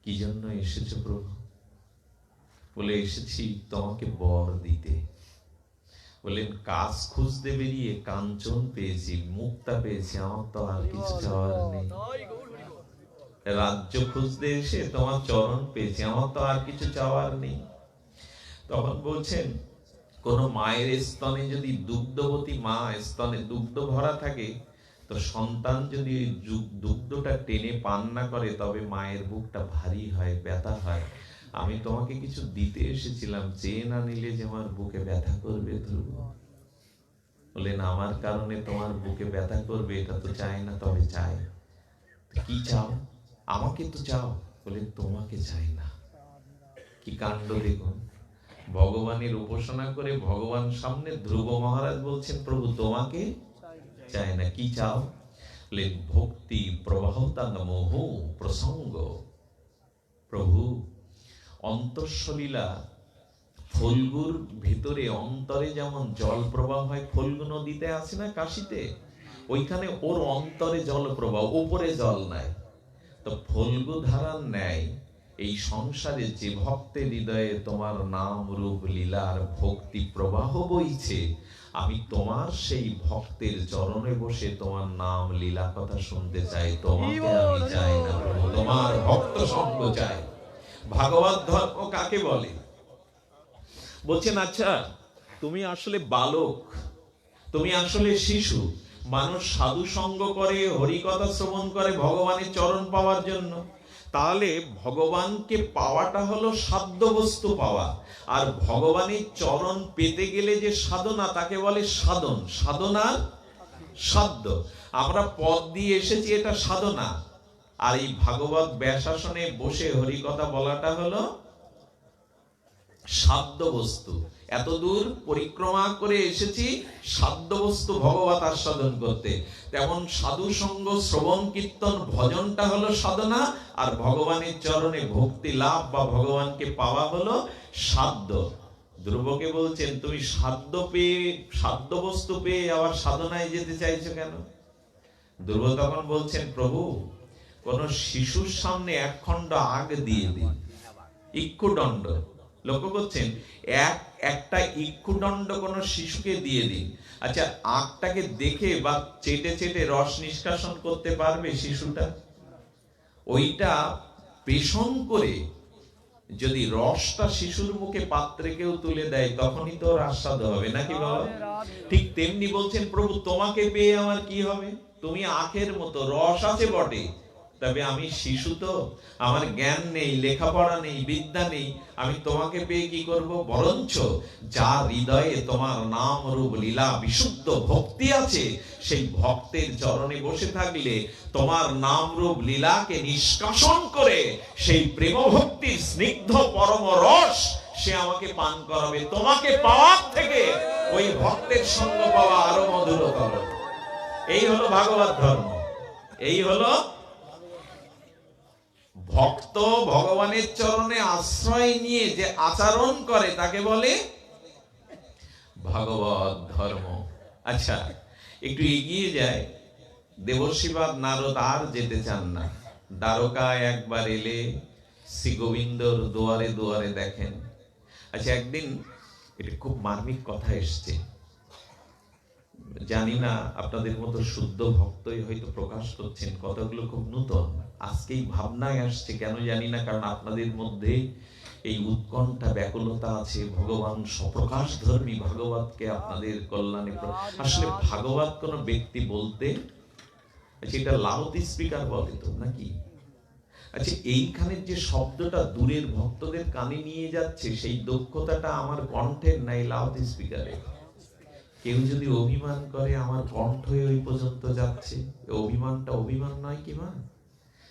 কি জন্য এসেছো প্রভু? বলে, এসেছি তোমাকে বর দিতে। বলেন, কাজ খুঁজতে বেরিয়ে কাঞ্চন পেয়েছি, মুক্তা পেয়েছি, আমার তো আর কিছু চাওয়ার নেই। রাজ্য খুঁজতে এসে তোমার চরণ পেয়েছি, আমার তো আর কিছু চাওয়ার নেই। তখন বলছেন, কোন মায়ের স্তনে যদি দুগ্ধবতী মা স্তনে দুগ্ধ ভরা থাকে, তো সন্তান যদি দুগ্ধটা টেনে পান না করে, তবে মায়ের বুকটা ভারী হয়, ব্যথা হয়। আমি তোমাকে কিছু দিতে এসেছিলাম, চেয়ে না নিলে যে আমার বুকে ব্যথা করবে ধ্রুব। বলেন, আমার কারণে তোমার বুকে ব্যথা করবে এটা তো চাই না, তবে চাই। কি চাও? আমাকে তো চাও। বলেন, তোমাকে চাই না। কি কাণ্ড দেখুন, ভগবানের উপাসনা করে ভগবান সামনে ধ্রুব মহারাজ বলছেন, প্রভু তোমাকে চাই না। কি চাও? বলেন, ভক্তি প্রবাহতাং মোহ প্রসঙ্গ। প্রভু, অন্তঃসলীলা ফল্গুর ভিতরে অন্তরে যেমন জল প্রবাহ হয়, ফল্গু নদীতে আছে না কাশীতে, ওইখানে ওর অন্তরে জল প্রবাহ, উপরে জল নাই। তো ফল্গু ধারার ন্যায় এই সংসারে যে ভক্তের হৃদয়ে তোমার নাম রূপ লীলার ভক্তি প্রবাহ বইছে, আমি তোমার সেই ভক্তের চরণে বসে তোমার নাম লীলা কথা শুনতে চাই। তোমাকে আমি চাই না প্রভু, তোমার ভক্ত সঙ্গ চাই। ভাগবত ধর্ম কাকে বলে? বলছেন, আচ্ছা তুমি আসলে বালক, তুমি আসলে শিশু। মানুষ সাধু সঙ্গ করে, হরিকথা শ্রবণ করে ভগবানের চরণ পাওয়ার জন্য। তাহলে ভগবানকে পাওয়াটা হলো সাধ্য বস্তু পাওয়া, আর ভগবানের চরণ পেতে গেলে যে সাধনা, তাকে বলে সাধন। সাধনার সাধ্য। আমরা পদ দিয়ে এসেছি, এটা সাধনা। আর এই ভাগবত ব্যাসাসনে বসে হরিকথা বলাটা হলো সাধ্য বস্তু। এত দূর পরিক্রমা করে এসেছি সাধ্য বস্তু ভগবত আস্বাদন করতে। তেমন সাধু সঙ্গ, শ্রবণ, কীর্তন, ভজনটা হলো সাধনা, আর ভগবানের চরণে ভক্তি লাভ বা ভগবানকে পাওয়া হলো সাধ্য। ধ্রুবকে বলছেন, তুমি সাধ্য পেয়ে, সাধ্য বস্তু পেয়ে আবার সাধনায় যেতে চাইছো কেন? ধ্রুব তখন বলছেন, প্রভু কোন শিশুর সামনে এক খণ্ড আগ দিয়ে দিন, ইক্ষুদণ্ড। লক্ষ্য করছেন, একটা ইক্ষুদণ্ড কোন শিশুকে দিয়ে দিন। আচ্ছা, আখটাকে দেখে বা চেটে চেটে রস নিষ্কাশন করতে পারবে শিশুটা? ওইটা পেষণ করে যদি রসটা শিশুর মুখে পাত্রে কেউ তুলে দেয়, তখনই তো আস্বাদ হবে, নাকি বাবা? ঠিক তেমনি বলছেন, প্রভু তোমাকে পেয়ে আমার কি হবে? তুমি আখের মতো, রস আছে বটে, তবে আমি শিশু, তো আমার জ্ঞান নেই, লেখাপড়া নেই, বিদ্যা নেই। আমি তোমাকে পেয়ে কি করব? বরঞ্চ যার হৃদয়ে তোমার নাম রূপ লীলা বিশুদ্ধ ভক্তি আছে, সেই ভক্তের চরণে বসে থাকলে তোমার নাম রূপ লীলাকে নিষ্কাশন করে সেই প্রেম ভক্তির স্নিগ্ধ পরম রস সে আমাকে পান করাবে। তোমাকে পাওয়ার থেকে ওই ভক্তের সঙ্গ পাওয়া আরো মধুরতর। এই হলো ভাগবত ধর্ম। এই হলো ভক্ত ভগবানের চরণে আশ্রয় নিয়ে যে আচরণ করে তাকে বলে ভাগবত ধর্ম। আচ্ছা, একটু এগিয়ে যায়। দেবর্ষিবাদ নারদ আর যেতে চান না। দ্বারকায় একবার এলে শ্রী গোবিন্দর দুয়ারে দুয়ারে দেখেন। আচ্ছা, একদিন এটা খুব মার্মিক কথা এসছে, জানি না আপনাদের মতো শুদ্ধ ভক্তই হয়তো প্রকাশ করছেন, কথাগুলো খুব নূতন, আজকেই ভাবনায় আসছে, কেন জানি না। কারণ আপনাদের মধ্যে এই উৎকণ্ঠা ব্যাকুলতা আছে, ভগবান সপ্রকাশ ধর্মী ভাগবতকে আপনাদের কল্যাণে। আসলে ভাগবত কোন ব্যক্তি বলতে, আচ্ছা এটা লাউড স্পিকার বলে তো নাকি? আচ্ছা, এইখানে যে শব্দটা দূরের ভক্তদের কানে নিয়ে যাচ্ছে, সেই দক্ষতাটা আমার কণ্ঠের নাই, লাউড স্পিকারে। কেউ যদি অভিমান করে আমার কণ্ঠ ওই পর্যন্ত যাচ্ছে, অভিমানটা অভিমান নয় কি মা?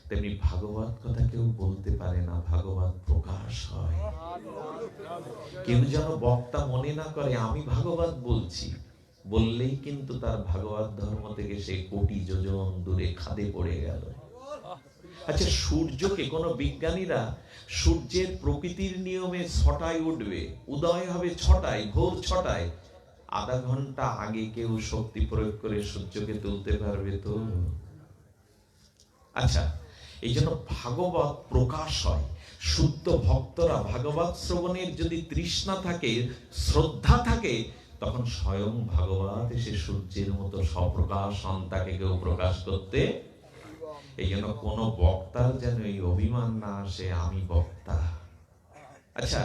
তেমনি ভাগবত কথা কেউ বলতে পারে না, ভাগবত প্রকাশ হয়। কেউ যেন বক্তা মনে না করে আমি ভাগবত বলছি, বললেই কিন্তু তার ভাগবত ধর্ম থেকে সে কোটি যোজন দূরে খাদে পড়ে গেল। আচ্ছা, সূর্যকে কোন বিজ্ঞানীরা সূর্যের প্রকৃতির নিয়মে 6টায় উঠবে, উদয় হবে 6টায়, ভোর 6টায়, আধা ঘন্টা আগে কেউ শক্তি প্রয়োগ করে সূর্যকে তুলতে পারবে তো? আচ্ছা, এই জন্য ভাগবত প্রকাশ হয়। শুদ্ধ ভক্তরা ভাগবত শ্রবণের যদি তৃষ্ণা থাকে, শ্রদ্ধা থাকে, তখন স্বয়ং ভাগবত এসে সূর্যের মতো স্বপ্রকাশ তাকে কেউ প্রকাশ করতে। এই জন্য কোন বক্তার যেন এই অভিমান না আসে আমি বক্তা। আচ্ছা,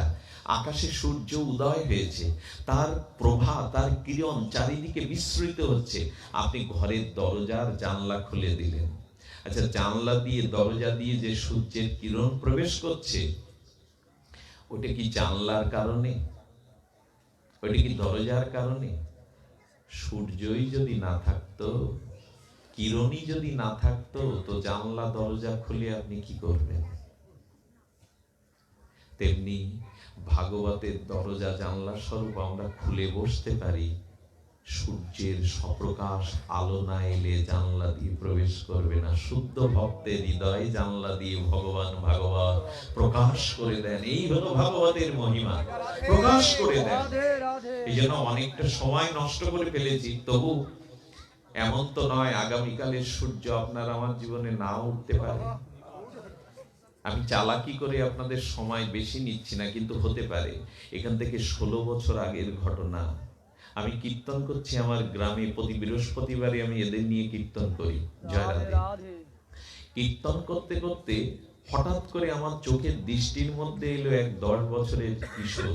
আকাশে সূর্য উদয় হয়েছে, তার প্রভা, তার কিরণ চারিদিকে বিস্তৃত হচ্ছে। আপনি ঘরের দরজার জানলা খুলে দিলেন। আচ্ছা, জানলা দিয়ে দরজা দিয়ে যে সূর্যের কিরণ প্রবেশ করছে, ওটা কি জানলার কারণে? ওটা কি দরজার কারণে? সূর্যই যদি না থাকতো, কিরণই যদি না থাকতো, তো জানলা দরজা খুলে আপনি কি করবেন? তেমনি ভাগবতের দরজা জানলা স্বরূপ আমরা খুলে বসতে পারি। সূর্যের স্বপ্রকাশ আলো না এলে জানলা দিয়ে প্রবেশ করবে না। শুদ্ধ ভক্তের হৃদয় জানলা দিয়ে ভগবান ভাগবত প্রকাশ করে দেন। এই হলো ভাগবতের মহিমা, প্রকাশ করে দেন। এই জন্য অনেকটা সময় নষ্ট করে ফেলেছি, তবু এমন তো নয় আগামীকালের সূর্য আপনার আমার জীবনে না উঠতে পারে। আমি চালাকি করে আপনাদের সময় বেশি নিচ্ছি না, কিন্তু হতে পারে। এখান থেকে 16 বছর আগের ঘটনা। আমি কীর্তন করছি আমার গ্রামে, প্রতি বৃহস্পতিবারে আমি এদের নিয়ে কীর্তন করি। জয় রাধে। কীর্তন করতে করতে হঠাৎ করে আমার চোখের দৃষ্টির মধ্যে এলো এক 10 বছরের কিশোর।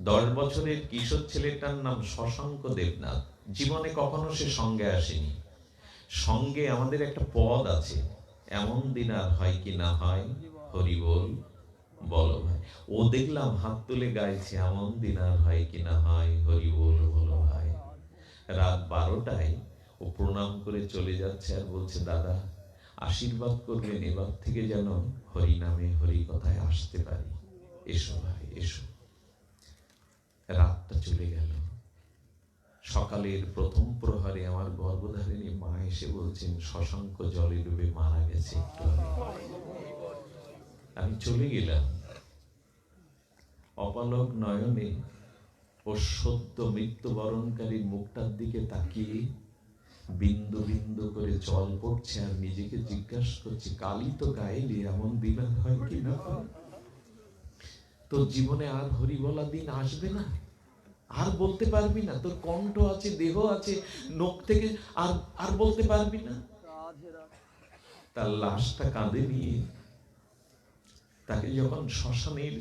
10 বছরের কিশোর ছেলেটার নাম শশাঙ্ক দেবনাথ। জীবনে কখনো সে সঙ্গে আসেনি। সঙ্গে আমাদের একটা পদ আছে, এমন দিন আর হয় কি না হয়, হরি বল বলো ভাই। ও দেখলাম হাত তুলে গাইছে, এমন দিন আর হয় কি না হয়, হরি বল বলো ভাই। রাত 12টায় ও প্রণাম করে চলে যাচ্ছে আর বলছে, দাদা আশীর্বাদ করবেন এবার থেকে যেন হরি নামে হরি কথায় আসতে পারি, এসো ভাই এসো। রাতটা চলে গেল। সকালের প্রথম প্রহরে আমার গর্ভধারিণী মা এসে বলছেন, শশাঙ্ক জলে ডুবে মারা গেছে একটু আগে। আমি চলে গেলাম। অপলক নয়নে ও সদ্য মৃত্যুবরণকারী মুখটার দিকে তাকিয়ে বিন্দু বিন্দু করে জল পড়ছে আর নিজেকে জিজ্ঞাসা করছে, কালই তো গাইলি, এমন দিন আর হয় কি না হয়? তোর জীবনে আর হরি বলা দিন আসবে না? আর বলতে পারবি না? তোর কণ্ঠ আছে, দেহ আছে, নখ থেকে আর আর বলতে পারবি না? তার লাশটা কাঁধে নিয়ে তাকে যখন শ্মশানের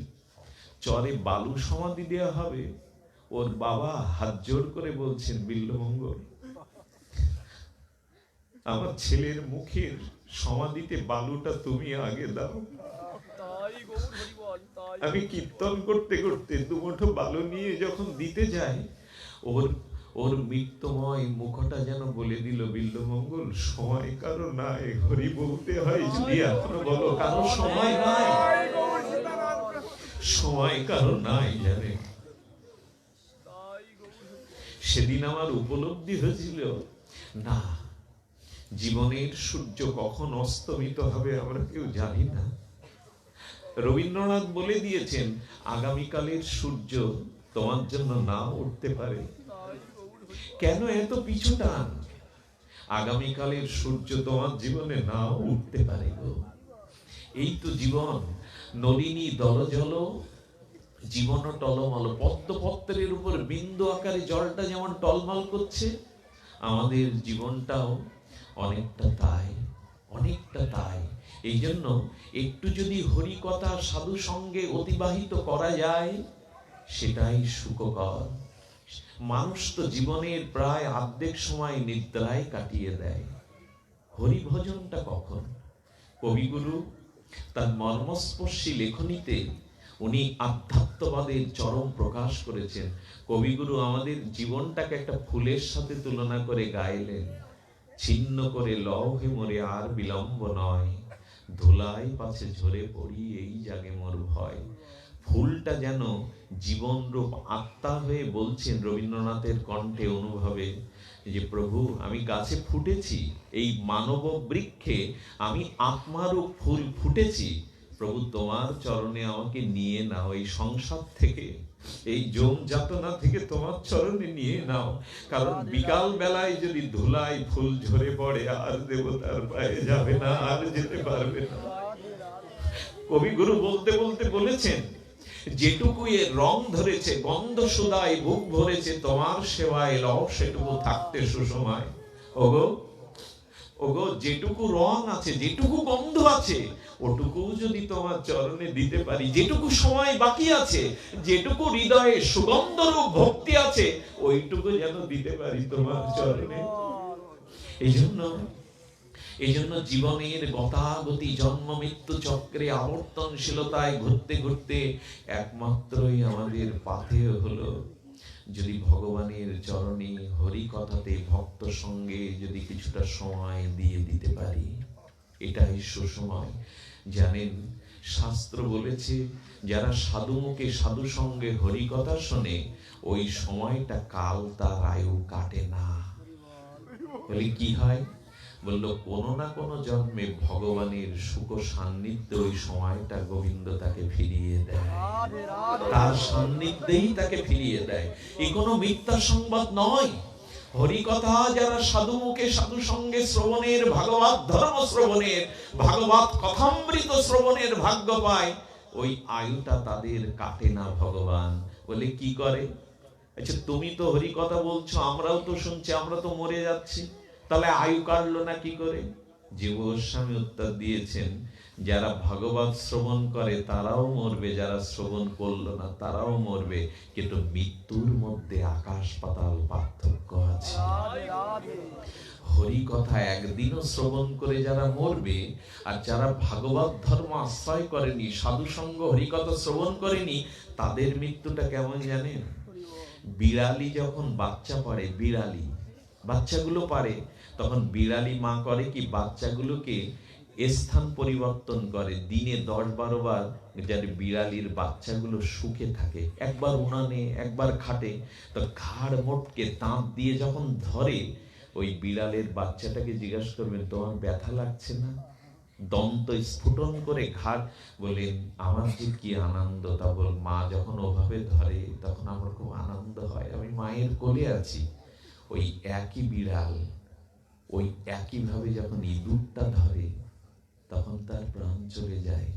চরে বালু সমাধি দেওয়া হবে, ওর বাবা হাত জোর করে বলছেন, বিল্বমঙ্গল আমার ছেলের মুখের সমাধিতে বালুটা তুমি আগে দাও। আমি কীর্তন করতে করতে দুমুঠো বালু নিয়ে যখন দিতে যাই, ওর মৃত্যুময় মুখটা যেন বলে দিল, বিল্বমঙ্গল সময় কারো নাই, হরি বলতে হয় যদি এখনো বলো, কারো সময় নাই, সময় কারো নাই। জানে সেদিন আমার উপলব্ধি হয়েছিল, না জীবনের সূর্য কখন অস্তমিত হবে আমরা কেউ জানি না। রবীন্দ্রনাথ বলে দিয়েছেন, আগামীকালের সূর্য তোমার জন্য না উঠতে পারে। কেন এত পিছু টান? আগামীকালের সূর্য তোমার জীবনে না উঠতে পারে গো। এই তো জীবন, নলিনী দলজল জীবন টলমল। পদ্মপত্রের উপর বিন্দু আকারে জলটা যেমন টলমল করছে, আমাদের জীবনটাও অনেকটা তাই, অনেকটা তাই। এই জন্য একটু যদি হরি কথা সাধু সঙ্গে অতিবাহিত করা যায়, সেটাই সুখকর। মানুষ তো জীবনের প্রায় অর্ধেক সময় নিদ্রায় কাটিয়ে দেয়। হরি ভজনটা কখন? কবিগুরু তার মর্মস্পর্শী লেখনীতে উনি আধ্যাত্মবাদের চরম প্রকাশ করেছেন। কবিগুরু আমাদের জীবনটাকে একটা ফুলের সাথে তুলনা করে গাইলেন, ছিন্ন করে লও হে মোরে আর বিলম্ব নয়, ধুলাই পাছে ঝরে পড়ি এই জাগে মোর ভয়। ফুলটা যেন জীবন রূপ আত্মা হয়ে বলছেন রবীন্দ্রনাথের কণ্ঠে অনুভবে, যে প্রভু আমি গাছে ফুটেছি, এই মানব বৃক্ষে আমি আত্মারূপ ফুল ফুটেছি, প্রভু তোমার চরণে আমাকে নিয়ে নাও, এই সংসার থেকে, এই জম যাতনা থেকে তোমার চরণে নিয়ে নাও। কারণ বিকাল বেলায় যদি ধুলায় ফুল ঝরে পড়ে, আর দেবতার পায়ে যাবে না, আর যেতে পারবে না। কবিগুরু বলতে বলতে বলেছেন, যেটুকু এর রং ধরেছে, গন্ধ সুদায় বুক ভরেছে, তোমার সেবায় লও সেটুকু থাকতে সুসময়। ওগো ওগো, যেটুকু রং আছে, যেটুকু গন্ধ আছে, ওটুকু যদি তোমার চরণে দিতে পারি, যেটুকু সময় বাকি আছে, যেটুকু হৃদয়ে সুগন্ধরূপ ভক্তি আছে, ওইটুকু যেন দিতে পারি তোমার চরণে। এই জন্য জীবনের গতাগতি জন্ম মৃত্যু চক্রে আবর্তনশীলতায় ঘুরতে ঘুরতে একমাত্রই আমাদের পাথেয় হলো, যদি ভগবানের চরণে হরি কথাতে ভক্ত সঙ্গে যদি কিছুটা সময় দিয়ে দিতে পারি, এটাই সুসময়। জানেন, শাস্ত্র বলেছে, যারা সাধু মুখে সাধু সঙ্গে হরি কথা শোনে, ওই সময়টা কাল তার আয়ু কাটে না। বলে কি হয়? বললো, কোনো না কোনো জন্মে ভগবানের সুখ সান্নিধ্য ওই সময়টা গোবিন্দ তাকে ফিরিয়ে দেয়, তার সান্নিধ্যেই তাকে ফিরিয়ে দেয়। এই কোনো মিথ্যা সংবাদ নয়। হরি কথা যারা সাধু মুখে সাধু সঙ্গে শ্রবণের, ভাগবত ধর্ম শ্রবণের, ভাগবত কথামৃত শ্রবণের ভাগ্য পায়, ওই আয়ুটা তাদের কাটে না। ভগবান বলে কি করে? আচ্ছা, তুমি তো হরি কথা বলছো, আমরাও তো শুনছি, আমরা তো মরে যাচ্ছি, তাহলে আয়ু কাটলো না কি করে? জীব গোস্বামী উত্তর দিয়েছেন, যারা ভাগবত শ্রবণ করে তারাও মরবে, যারা শ্রবণ করলো না তারাও মরবে, কিন্তু মৃত্যুর মধ্যে আকাশ পাতাল পার্থক্য আছে। হরি কথা একদিনও শ্রবণ করে যারা মরবে, আর যারা ভাগবত ধর্ম আশ্রয় করেনি, সাধু সঙ্গ হরি কথা শ্রবণ করেনি, তাদের মৃত্যুটা কেমন জানেন? বিড়ালি যখন বাচ্চা পারে, বিড়ালি বাচ্চাগুলো পারে, তখন বিড়ালি মা করে কি, বাচ্চাগুলোকে স্থান পরিবর্তন করে দিনে 10-12 বার, যাতে বিড়ালির বাচ্চাগুলো সুখে থাকে। একবার উনানে, একবার খাটে, তো ঘাড় মোটকে দাঁত দিয়ে যখন ধরে, ওই বিড়ালের বাচ্চাটাকে জিজ্ঞাসা করবেন, তোমার ব্যথা লাগছে না? দন্ত স্ফুটন করে ঘাড় বলেন, আমার যে কি আনন্দ। তা বল, মা যখন ওভাবে ধরে তখন আমার খুব আনন্দ হয়, আমি মায়ের কোলে আছি। ওই একই বিড়াল ওই একইভাবে যখন ইঁদুরটা ধরে, তখন তার প্রাণ চলে যায়।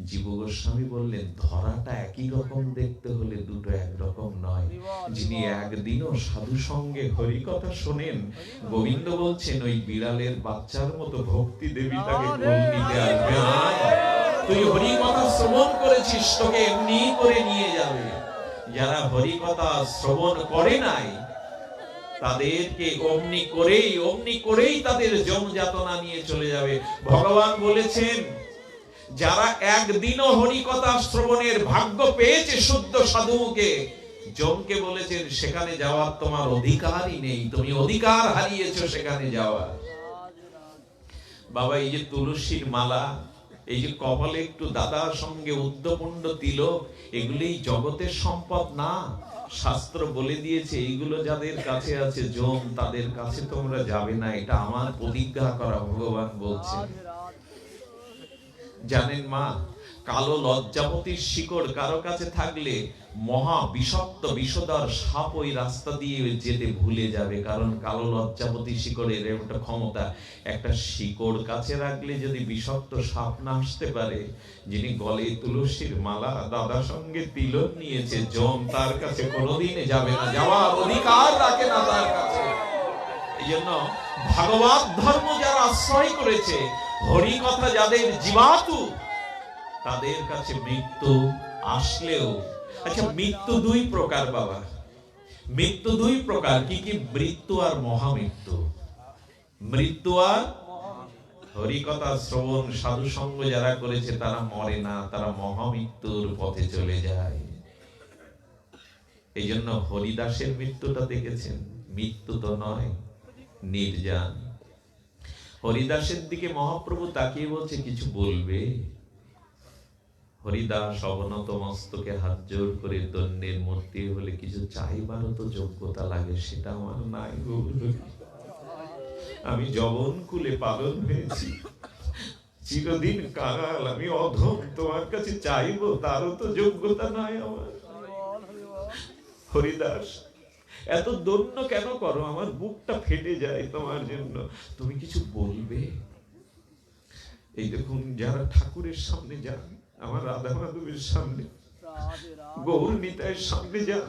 জীব গোস্বামী বললেন, ধরাটা একই রকম দেখতে হলে দুটো একরকম নয়। যিনি একদিনও সাধু সঙ্গে হরি কথা শোনেন, গোবিন্দ বলছেন ওই বিড়ালের বাচ্চার মতো ভক্তি দেবী তাকে কোল নিতে আসবে। তুই হরি কথা শ্রবণ করেছিস, তোকে এমনি করে নিয়ে যাবে। যারা হরি কথা শ্রবণ করে নাই, তাদেরকে অমনি করেই তাদের যম যাতনা নিয়ে চলে যাবে। ভগবান বলেছেন, যারা একদিনও হরি কথা শ্রবণের ভাগ্য পেয়েছে শুদ্ধ সাধুকে, যমকে বলেছেন সেখানে যাওয়ার তোমার অধিকারই নেই, তুমি অধিকার হারিয়েছো সেখানে যাওয়ার। বাবা, এই যে তুলসীর মালা, এই যে কপালে একটু দাদার সঙ্গে উদ্যপুণ্ড তিলক, এগুলোই জগতের সম্পদ না। শাস্ত্র বলে দিয়েছে, এইগুলো যাদের কাছে আছে যম, তাদের কাছে তোমরা যাবে না, এটা আমার প্রতিজ্ঞা করা। ভগবান বলছে, জানেন মা, কালো লজ্জাপতির শিকড় কারো কাছে থাকলে মহা বিষাক্ত বিষধর সাপ ওই রাস্তা দিয়ে যেতে ভুলে যাবে। কারণ কালো লজ্জাপতি শিকড়ের একটা ক্ষমতা, একটা শিকড় কাছে রাখলে যদি বিষাক্ত সাপ না আসতে পারে। যিনি গলে তুলসীর মালা, দাদার সঙ্গে তিলক নিয়েছে, যম তার কাছে কোনোদিনে যাবে না, যাওয়ার অধিকার রাখে না তার কাছে। এই জন্য ভাগবত ধর্ম যারা আশ্রয় করেছে, হরি কথা যাদের জীবাতু, তাদের কাছে মৃত্যু আসলেও, আচ্ছা মৃত্যু দুই প্রকার বাবা, মৃত্যু দুই প্রকার। কি কি? মৃত্যু আর মহামৃত্যু। মৃত্যু আর হরি কথা শ্রবণ সাধু সঙ্গ যারা করেছে তারা মরে না, তারা মহামৃত্যুর পথে চলে যায়। এই জন্য হরিদাসের মৃত্যুটা দেখেছেন, মৃত্যু তো নয়, নির্জান। হরিদাসের দিকে মহাপ্রভু তাকিয়ে বলছে, কিছু বলবে? হরিদাস অবনত মস্তকে হাত জোর করে দণ্ডের মূর্তি বলে, কিছু চাইবারও তো যোগ্যতা লাগে, সেটা আমার নাই। আমি যবন কুলে পালন হয়েছি, চিরদিন কাঙাল, আমি অধম, তোমার কাছে চাইবো তারও তো যোগ্যতা নাই আমার। হরিদাস, এত দৈন্য কেন করো? আমার বুকটা ফেটে যায় তোমার জন্য, তুমি কিছু বলবে? এই দেখুন, যারা ঠাকুরের সামনে যান, আমার রাধা মাধবের সামনে, গৌর নিতাইয়ের সামনে যান,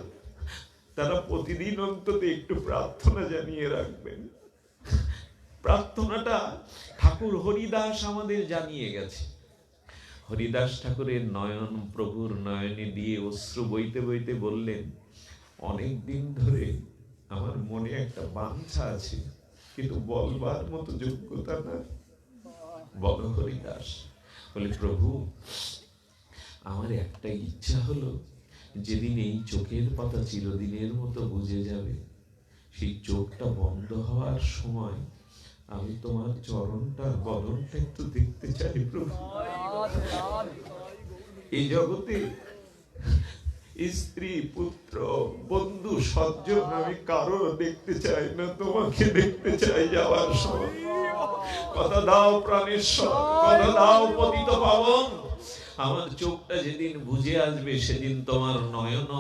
তারা প্রতিদিন অন্তত একটু প্রার্থনা জানিয়ে রাখবেন। প্রার্থনাটা ঠাকুর হরিদাস আমাদের জানিয়ে গেছে। হরিদাস ঠাকুরের নয়ন প্রভুর নয়নে দিয়ে অশ্রু বইতে বইতে বললেন, অনেক দিন ধরে আমার মনে একটা বাঞ্ছা আছে, কিন্তু বলবার মতো যোগ্যতা না। বল হরিদাস। বলে, প্রভু, আমার একটা ইচ্ছা হলো, যেদিন এই চোখের পাতা চিরদিনের মতো বুঝে যাবে, সেই চোখটা বন্ধ হওয়ার সময় আমি তোমার চরণটা, বদনটা একটু দেখতে চাই প্রভু। এই জগতে স্ত্রী, পুত্র, বন্ধু, সজ্জন আমি কারো দেখতে চাই না, তোমাকে দেখতে চাই যাওয়ার সময়। কথা দাও প্রাণেশ্বর, কথা দাও পতিত পাবন, আমার চোখটা যেদিন বুঝে আসবে, সেদিন তোমার নয়ন,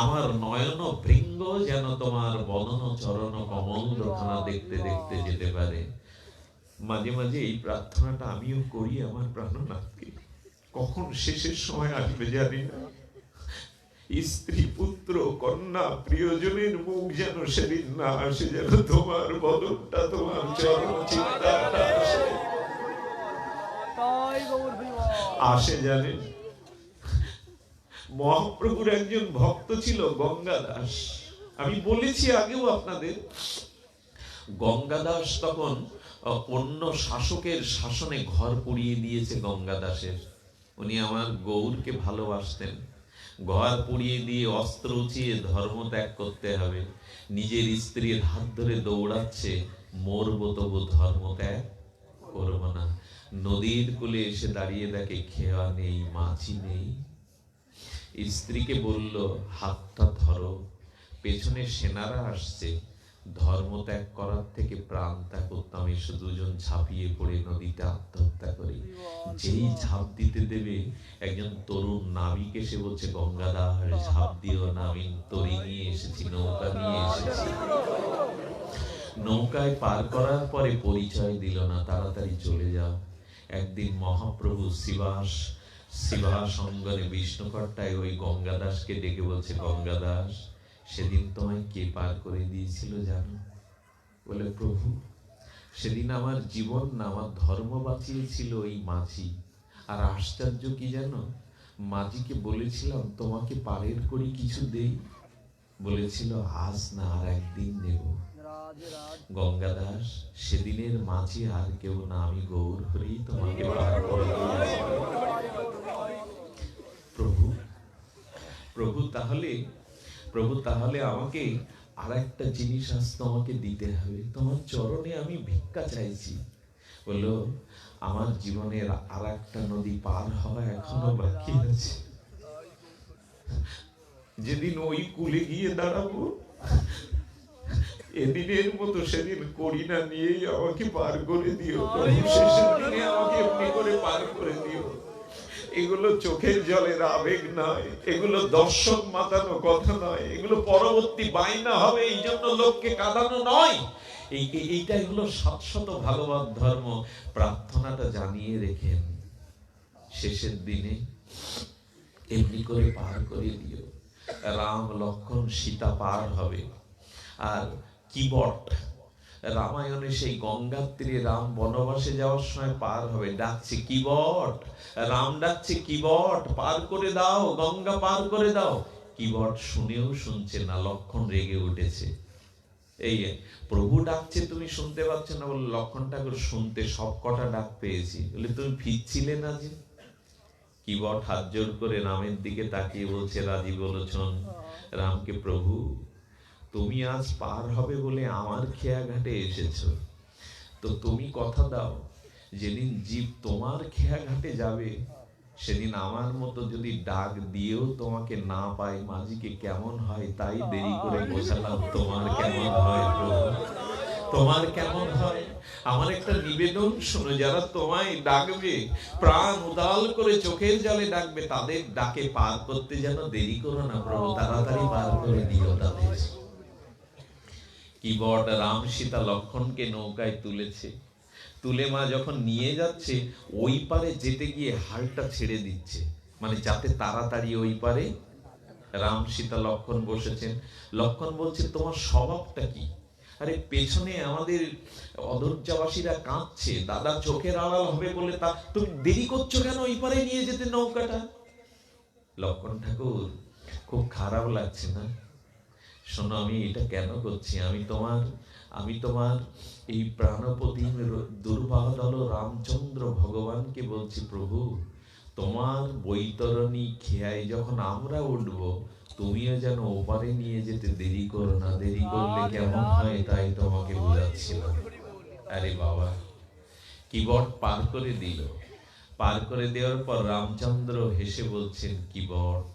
আমার নয়ন ভৃঙ্গ যেন তোমার বদন চরণ কমল খানা দেখতে দেখতে যেতে পারে। মাঝে মাঝে এই প্রার্থনাটা আমিও করি আমার প্রাণনাথকে। কখন শেষের সময় আসবে জানি না। স্ত্রী, পুত্র, কন্যা, প্রিয়জনের মুখ যেন সেদিন না আসে, যেন তোমার বদনটা, তোমার চরণ চিন্তাটা আসে। জানেন, মহাপ্রভুর একজন ভক্ত ছিল গঙ্গাদাস। আমি বলেছি আগেও আপনাদের, গঙ্গাদাস তখন অন্য শাসকের শাসনে ঘর পুড়িয়ে দিয়েছে গঙ্গাদাসের। উনি আমার গৌরকে ভালোবাসতেন। ঘর পুড়িয়ে দিয়ে অস্ত্র উঁচিয়ে ধর্ম ত্যাগ করতে হবে, নিজের স্ত্রীর হাত ধরে দৌড়াচ্ছে, মরবো তবু ধর্ম ত্যাগ করবো না। নদীর কূলে এসে দাঁড়িয়ে দেখে খেয়া নেই, মাছি নেই। স্ত্রীকে বলল, হাতটা ধরো, পেছনে সেনারা আসছে, ধর্ম ত্যাগ করার থেকে প্রাণ ত্যাগ করতাম, এসে দুজন ঝাঁপিয়ে পড়ে নদীতে আত্মহত্যা করি। যেই ঝাঁপ দিতে দেবে, একজন তরুণ নাবিক এসে বলছে, গঙ্গাধর ঝাঁপ দিও না, আমি তরি নিয়ে এসেছি, নৌকা নিয়ে এসেছি। নৌকায় পার করার পরে পরিচয় দিল না, তাড়াতাড়ি চলে যাও। একদিন মহাপ্রভু শিবাস অঙ্গনে বিষ্ণুকর্তায় ওই গঙ্গাদাসকে ডেকে বলছে, গঙ্গাদাস, সেদিন তোমায় কে পার করে দিয়েছিল জানো? বলে, প্রভু, সেদিন আমার জীবন না, আমার ধর্ম বাঁচিয়েছিল ওই মাঝি। আর আশ্চর্য কি জানো, মাঝিকে বলেছিলাম তোমাকে পারের করি কিছু দেই, বলেছিল আজ না, আর একদিন দেব। গঙ্গাদাস, সেদিনের মাঝি আর কেউ না, আমি গৌর হরি তোমাকে পার করে দিয়েছি। প্রভু তাহলে আমাকে আর একটা জিনিস আজ তোমাকে দিতে হবে, তোমার চরণে আমি ভিক্ষা চাইছি। বললো, আমার জীবনের আর একটা নদী পার হওয়া এখনো বাকি আছে। যেদিন ওই কূলে গিয়ে দাঁড়াবো, এদিনের মতো সেদিন করি না নিয়েই আমাকে পার করে দিও, শেষের দিনে আমাকে এমনি করে পার করে দিও। এগুলো চোখের জলের আবেগ নয়, এগুলো দর্শক মাতানো কথা নয়, এগুলো পরবর্তী বাইনা হবে এই জন্য লোককে কাঁদানো নয়। এইটাই হলো শাশ্বত ভাগবত ধর্ম। প্রার্থনাটা জানিয়ে রেখেন, শেষের দিনে এমনি করে পার করে দিও। রাম লক্ষ্মণ সীতা পার হবে, আর কিবট রামায়ণে সেই গঙ্গার তীরে রাম বনবাসে যাওয়ার সময় পার হবে, ডাকছে কিবট, রাম ডাকছে কিবট, পার করে দাও, গঙ্গা পার করে দাও। কিবট শুনেও শুনছে না, লক্ষ্মণ রেগে উঠেছে। এই প্রভু ডাকছে, তুমি শুনতে পাচ্ছ না? বলে, লক্ষ্মণ ঠাকুর শুনতে সব কটা ডাক পেয়েছি। বলে, তুমি ফিরছিলে না যে? কিবট হাত জোর করে রামের দিকে তাকিয়ে বলছে, রাজি বলেছেন রামকে, প্রভু তুমি আজ পার হবে বলে আমার খেয়া ঘাটে এসেছো, তো তুমি কথা দাও, যেদিন জীব তোমার খেয়া ঘাটে যাবে, সেদিন আমার মতো যদি ডাক দিয়েও তোমাকে না পাই, মাঝিকে কেমন হয় তাই দেরি করে বসালাম, তোমার কেমন হয় প্রভু, তোমার কেমন হয়? আমার একটা নিবেদন শোনো, যারা তোমায় ডাকবে, প্রাণ উদাল করে চোখের জলে ডাকবে, তাদের ডাকে পার করতে যেন দেরি করো না প্রভু, তাড়াতাড়ি পার করে দিও তাদের। কিবট রাম সীতা লক্ষ্মণকে নৌকায় তুলেছে, তুলে মা যখন নিয়ে যাচ্ছে, ওই পারে যেতে গিয়ে হালটা ছেড়ে দিচ্ছে, মানে যাতে তাড়াতাড়ি ওই পারে। রাম সীতা লক্ষ্মণ বসেছেন। লক্ষ্মণ বলছে, তোমার স্বভাবটা কি? আরে পেছনে আমাদের অধৈর্যবাসীরা কাঁদছে, দাদা চোখের আড়াল হবে বলে, তা তুমি দেরি করছো কেন ওই পারে নিয়ে যেতে নৌকাটা? লক্ষ্মণ ঠাকুর, খুব খারাপ লাগছে না? শোনো, আমি এটা কেন করছি, আমি তোমার এই প্রাণপতি দুর্বাহদল রামচন্দ্র ভগবানকে বলছি, প্রভু তোমার বৈতরণী খেয়ায় যখন আমরা উঠবো, তুমিও যেন ওপারে নিয়ে যেতে দেরি করো না, দেরি করলে কেমন হয় তাই তোমাকে বোঝাচ্ছিলাম। আরে বাবা, কিবট পার করে দিল। পার করে দেওয়ার পর রামচন্দ্র হেসে বলছেন, কিবট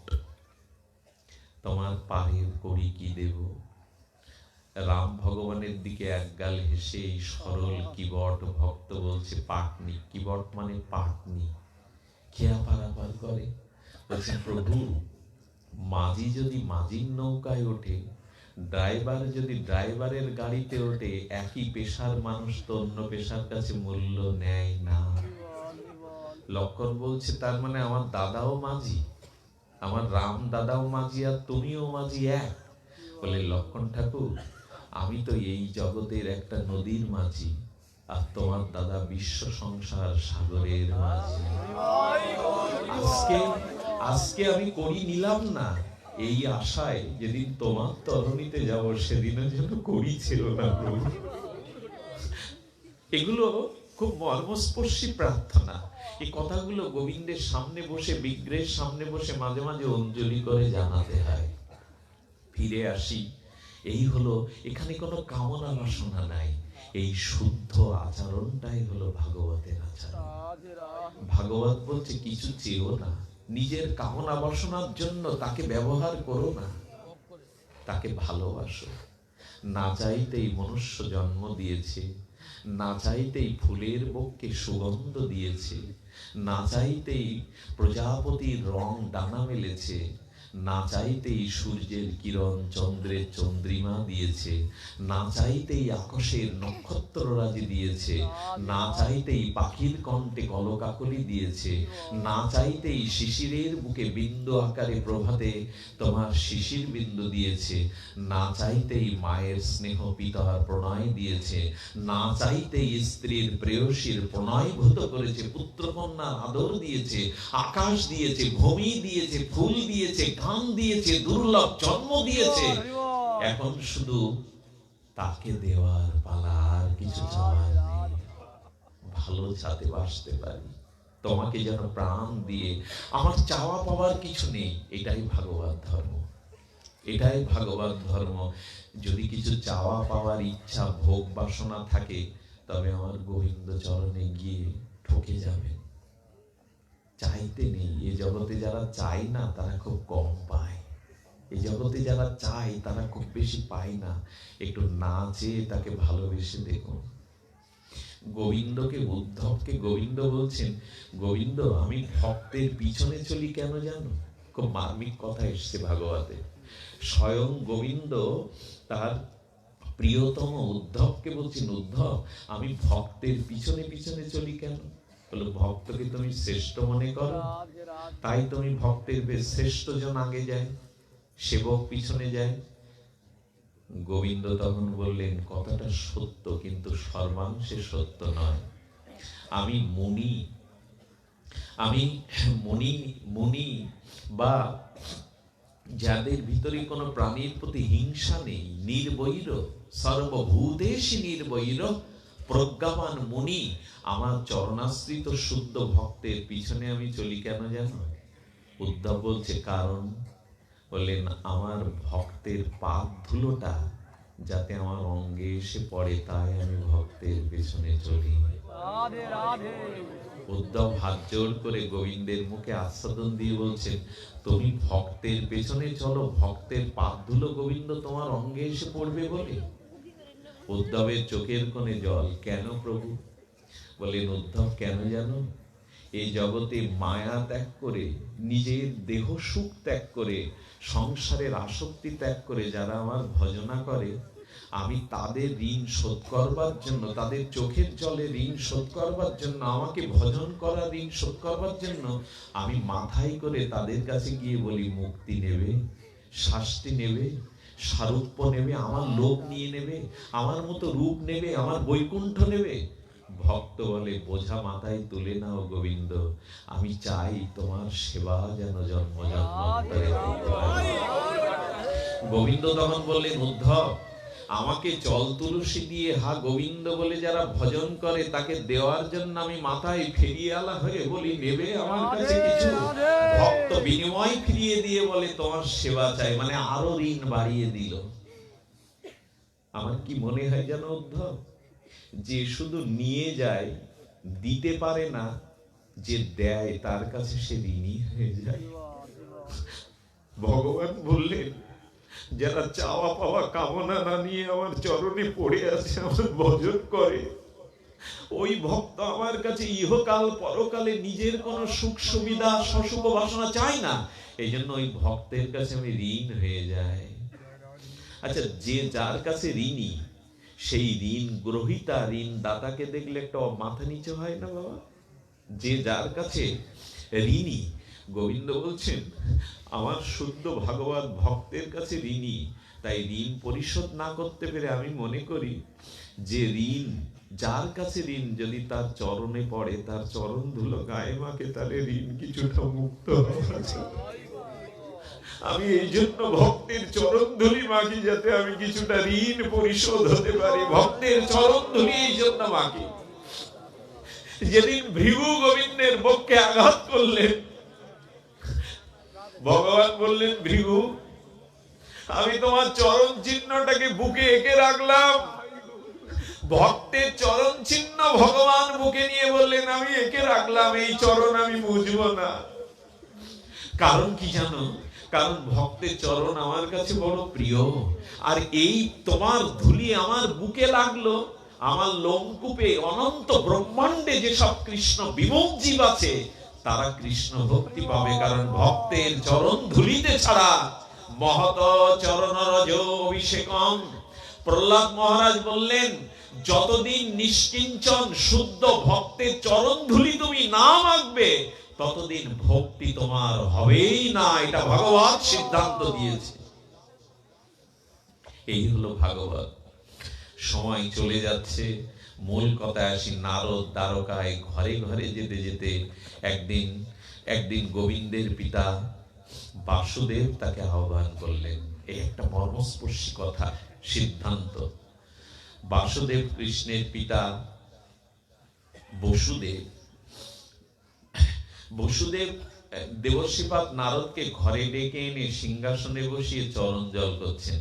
তোমার পারের করি কি দেব? রাম ভগবানের দিকে একগাল হেসে এই সরল কিবট ভক্ত বলছে, পাটনি। কিবট মানে পাটনি, খেয়া পারাপার করে। বলছেন, প্রভু মাঝি যদি মাঝির নৌকায় ওঠে, ড্রাইভার যদি ড্রাইভারের গাড়িতে ওঠে, একই পেশার মানুষ তো অন্য পেশার কাছে মূল্য নেয় না। লক্ষ্মণ বলছে, তার মানে আমার দাদাও মাঝি, আমার রাম দাদাও মাঝি, আর তুমিও মাঝি এক? বলে, লক্ষ্মণ ঠাকুর আমি তো এই জগতের একটা নদীর মাঝি, আর তোমার দাদা বিশ্ব সংসার সাগরের মাঝি। আজকে আমি করি নিলাম না, এই আশায় যেদিন তোমার তরণীতে যাব, সেদিনের জন্য করি ছিল না প্রভু। এগুলো খুব মর্মস্পর্শী প্রার্থনা। এই কথাগুলো গোবিন্দের সামনে বসে, বিগ্রহের সামনে বসে মাঝে মাঝে অঞ্জলি করে জানাতে হয়। ফিরে আসি, এই হলো, এখানে কোনো কামনা বাসনা নাই, এই শুদ্ধ আচরণটাই হলো ভাগবতের আচরণ। ভাগবত বলছে কিছু চেয়েও না, নিজের কামনা বাসনার জন্য তাকে ব্যবহার করো না, তাকে ভালোবাসো। না চাইতেই মনুষ্য জন্ম দিয়েছে, না চাইতেই ফুলের বক্ষে সুগন্ধ দিয়েছে, না চাইতেই প্রজাপতির রং ডানা মেলেছে, না চাইতেই সূর্যের কিরণ চন্দ্রের চন্দ্রিমা দিয়েছে, না চাইতেই আকাশের নক্ষত্ররাজি দিয়েছে, না চাইতেই পাখির কণ্ঠে কলকাকলি দিয়েছে, না চাইতেই শিশিরের বুকে বিন্দু আকারে প্রভাতে তোমার শিশির বিন্দু দিয়েছে, না চাইতেই মায়ের স্নেহ পিতার প্রণয় দিয়েছে, না চাইতেই স্ত্রীর প্রেয়সীর প্রণয়ভূত করেছে, পুত্রকন্যার আদর দিয়েছে, আকাশ দিয়েছে, ভূমি দিয়েছে, ফুল দিয়েছে, গান দিয়েছে, দুর্লভ জন্ম দিয়েছে। এখন শুধু তাকে দেওয়ার পালা, আর কিছু চাওয়ার নেই। ভালো ছাদে বাসতে পারি, তোমাকে যেন প্রাণ দিয়ে, আমার চাওয়া পাওয়ার কিছু নেই। এটাই ভাগবত ধর্ম, এটাই ভাগবত ধর্ম। যদি কিছু চাওয়া পাওয়ার ইচ্ছা, ভোগ বাসনা থাকে, তবে আমার গোবিন্দ চরণে গিয়ে ঠকে যাবেন। চাইতে নেই। এই জগতে যারা চায় না তারা খুব কম পায়, এই জগতে যারা চায় তারা খুব বেশি পায় না। একটু না চেয়ে তাকে ভালোবেসে দেখুন। গোবিন্দকে, উদ্ধবকে গোবিন্দ বলছেন, গোবিন্দ আমি ভক্তের পিছনে চলি কেন জানো? খুব মার্মিক কথা এসছে ভাগবতে। স্বয়ং গোবিন্দ তার প্রিয়তম উদ্ধবকে বলছেন, উদ্ধব আমি ভক্তের পিছনে পিছনে চলি কেন? বলো, ভক্তকে তুমি শ্রেষ্ঠ মনে করো, তাই তুমি ভক্তের বেশ শ্রেষ্ঠ জন আগে যায়, সেবক পিছনে যায়। গোবিন্দ তখন বললেন, কথাটা সত্য, কিন্তু সর্বাংশে সত্য নয়। আমি মুনি, আমি মুনি, মুনি বা যাদের ভিতরে কোনো প্রাণীর প্রতি হিংসা নেই, নির্বৈর, সর্বভূতেষু নির্বৈর, প্রজ্ঞাবান মুনি, আমার চরণাশ্রিত শুদ্ধ ভক্তের পিছনে আমি চলি কেন জানো? উদ্ধব বলছে কারণ, বললেন আমার ভক্তের পাপ ধুলোটা যাতে আমার অঙ্গে এসে পড়ে, তাই আমি ভক্তের পেছনে চলি। উদ্ধব হাত জোর করে গোবিন্দের মুখে আস্বাদন দিয়ে বলছেন, তুমি ভক্তের পেছনে চলো, ভক্তের পাপ ধুলো গোবিন্দ তোমার অঙ্গে এসে পড়বে বলে। উদ্ধবের চোখের কোণে জল। কেন প্রভু? বলেন, উদ্ধব কেন জানো? এই জগতে মায়া ত্যাগ করে, নিজের দেহ সুখ ত্যাগ করে, সংসারের আসক্তি ত্যাগ করে যারা আমার ভজনা করে, আমি তাদের ঋণ শোধ করবার জন্য, তাদের চোখের জলে ঋণ শোধ করবার জন্য, আমাকে ভজন করা ঋণ শোধ করবার জন্য আমি মাথায় করে তাদের কাছে গিয়ে বলি, মুক্তি নেবে, শাস্তি নেবে, সারূপ্য নেবে, আমার লোক নিয়ে নেবে, আমার মতো রূপ নেবে, আমার বৈকুণ্ঠ নেবে। ভক্ত বলে, বোঝা মাথায় তুলে নাও গোবিন্দ, আমি চাই তোমার সেবা যেন জন্ম জন্মান্তরে। গোবিন্দ তখন বললেন, উদ্ধব আমাকে জল তুলসী দিয়ে হা গোবিন্দ বলে যারা ভজন করে, তাকে দেওয়ার জন্য আমি মাথায় ফিরিয়ে আলা হয়ে বলি, নেবে আমার কাছে কিছু? ভক্ত বিনিময় ফিরিয়ে দিয়ে বলে, তোমার সেবা চাই, মানে আরো ঋণ বাড়িয়ে দিল। আমার কি মনে হয় জানো উদ্ধব, যে শুধু নিয়ে যায়, দিতে পারে না, যে দেয় তার কাছে সে ঋণী হয়ে যায়। ভগবান বললেন, যারা চাওয়া পাওয়া কামনা না নিয়ে আমার চরণে পড়ে আছে, আমার ভজন করে, ওই ভক্ত আমার কাছে ইহকাল পরকালে নিজের কোনো সুখ সুবিধা সসুখ বাসনা চায় না। এই জন্য ওই ভক্তের কাছে আমি ঋণ হয়ে যায়। আচ্ছা, যে যার কাছে ঋণী, সেই ঋণ গ্রহিতা, ঋণ দাতাকে দেখলে একটা মাথা নিচে হয় না বাবা? যে যার কাছে ঋণী, গোবিন্দ বলছেন আমার শুদ্ধ ভাগবত ভক্তের কাছে ঋণী, তাই ঋণ পরিশোধ না করতে পেরে আমি মনে করি যে ঋণ, যার কাছে ঋণ যদি তার চরণে পড়ে, তার চরণ ধুলো গায়ে মাখে, তাহলে ঋণ কিছুটা মুক্ত হয়েছে। আমি এই জন্য ভক্তের চরণ ধুলি মাখি, যাতে আমি কিছুটা ঋণ পরিশোধ হতে পারি। ভক্তের চরণ ধুলি এই জন্য মাখি, যেদিন ভৃগু গোবিন্দের বক্ষে আঘাত করলেন, ভগবান বললেন, ভৃগু, আমি তোমার চরণ চিহ্নটাকে বুকে এঁকে রাখলাম। ভক্তের চরণ চিহ্ন ভগবান বুকে নিয়ে বললেন, আমি এঁকে রাখলাম, এই চরণ আমি বুঝবো না। কারণ কি জানো? কারণ ভক্তের চরণ আমার কাছে বড় প্রিয়। আর এই তোমার ধুলি আমার বুকে লাগলো, আমার লোমকূপে অনন্ত ব্রহ্মাণ্ডে যেসব কৃষ্ণ বিমুখ জীব আছে তারা কৃষ্ণ ভক্তি পাবে। কারণ ভক্তের চরণ ধুলিতে ছাড়া মহত চরণ রজ অভিষেকম। প্রহ্লাদ মহারাজ বললেন, যতদিন নিষ্কিঞ্চন শুদ্ধ ভক্তের চরণ ধুলি তুমি না মাখবে ততদিন ভক্তি তোমার হবেই না। এটা ভগবান সিদ্ধান্ত দিয়েছে। এই হলো ভাগবত। সময় চলে যাচ্ছে, মূল কথায় আসি। নারদ দ্বারকায় ঘরে ঘরে যেতে যেতে একদিন গোবিন্দের পিতা বাসুদেব তাকে আহ্বান করলেন। এই একটা মর্মস্পর্শী কথা, সিদ্ধান্ত। বাসুদেব কৃষ্ণের পিতা বসুদেব দেবর্ষিপাদ নারদকে ঘরে ডেকে এনে সিংহাসনে বসিয়ে চরণ জল করছেন।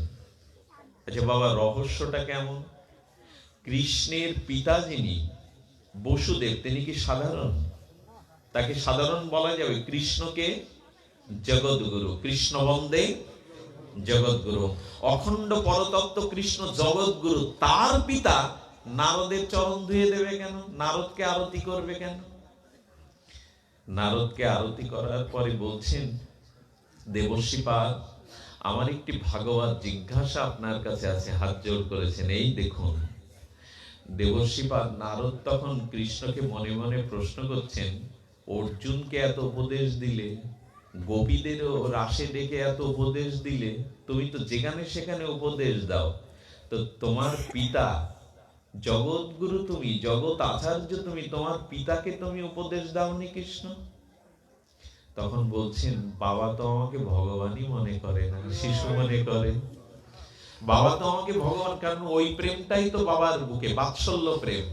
আচ্ছা বাবা, রহস্যটা কেমন? কৃষ্ণের পিতা যিনি বসুদেব, তিনি কি সাধারণ? তাকে সাধারণ বলা যাবে? কৃষ্ণকে জগৎগুরু, কৃষ্ণ বন্দে জগৎগুরু, অখণ্ড পরতত্ত্ব কৃষ্ণ জগৎগুরু। তার পিতা নারদের চরণ ধুয়ে দেবে কেন? নারদকে আরতি করবে কেন? নারদকে আরতি করার পরে বলছেন, দেবর্ষিপাদ, আমার একটি ভাগবত জিজ্ঞাসা আপনার কাছে আছে। হাত জোড় করেছেন। এই দেখুন। দেবর্ষিপাদ নারদ তখন কৃষ্ণকে মনে মনে প্রশ্ন করছেন, অর্জুনকে এত উপদেশ দিলে, গোপীদেরও রাসে ডেকে এত উপদেশ দিলে, তুমি তো যেখানে সেখানে উপদেশ দাও, তো তোমার পিতা জগৎগুরু, তুমি জগৎ আচার্য, তুমি তোমার পিতাকে তুমি উপদেশ দাওনি কৃষ্ণ? তখন বলছেন, বাবা তো আমাকে ভগবানই মনে করে না, শিশু মনে করে। বাবা তো আমাকে ভগবান, কারণ ওই প্রেমটাই তো বাবার বুকে, বাৎসল্য প্রেম।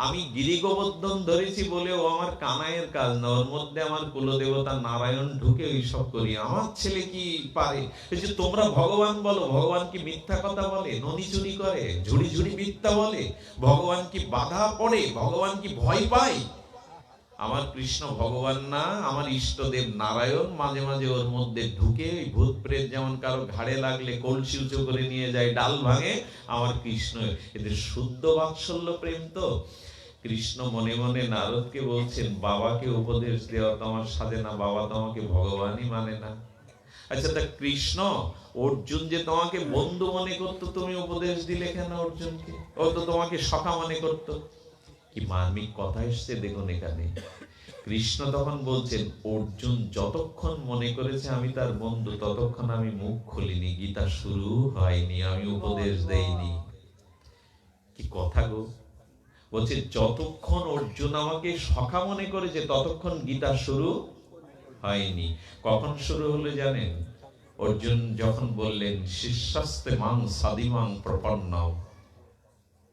আমি গিরি গোবর্ধন ধরেছি বলে ও আমার কানাইয়ের কাজ না, ওর মধ্যে আমার কুলদেবতা নারায়ণ ঢুকে ওইসব করি। আমার ছেলে কি পারে? তোমরা ভগবান বলো, ভগবান কি মিথ্যা কথা বলে? ননি চুরি করে, ঝুড়ি ঝুড়ি মিথ্যা বলে? ভগবান কি বাধা পড়ে? ভগবান কি ভয় পায়? আমার কৃষ্ণ ভগবান না, আমার ইষ্টদেব নারায়ণ মাঝে মাঝে ওর মধ্যে ঢুকে, ওই ভূত প্রেত যেমন কারো ঘাড়ে লাগলে কলসি উঁচু করে নিয়ে যায়, ডাল ভাঙে, আমার কৃষ্ণ। এদের শুদ্ধ বাৎসল্য প্রেম তো। কৃষ্ণ মনে মনে নারদকে বলছেন, বাবাকে উপদেশ দেওয়া তো আমার সাথে না, বাবা তো আমাকে ভগবানই মানে না। আচ্ছা, তা কৃষ্ণ, অর্জুন যে তোমাকে বন্ধু মনে করতো, তুমি উপদেশ দিলে কেন অর্জুনকে? ও তো তোমাকে সখা মনে করতো। কি মার্মিক কথা এসছে দেখুন এখানে। কৃষ্ণ তখন বলছেন, অর্জুন যতক্ষণ মনে করেছে আমি তার বন্ধু, ততক্ষণ আমি মুখ খুলিনি, গীতা শুরু হয়নি, আমি উপদেশ দেইনি। কি কথা গো! বলছে যতক্ষণ অর্জুন আমাকে সখা মনে করেছে ততক্ষণ গীতা শুরু হয়নি। কখন শুরু হলো জানেন? অর্জুন যখন বললেন, শিষ্যাস্তে মাং সাদিমাং প্রপন্নম,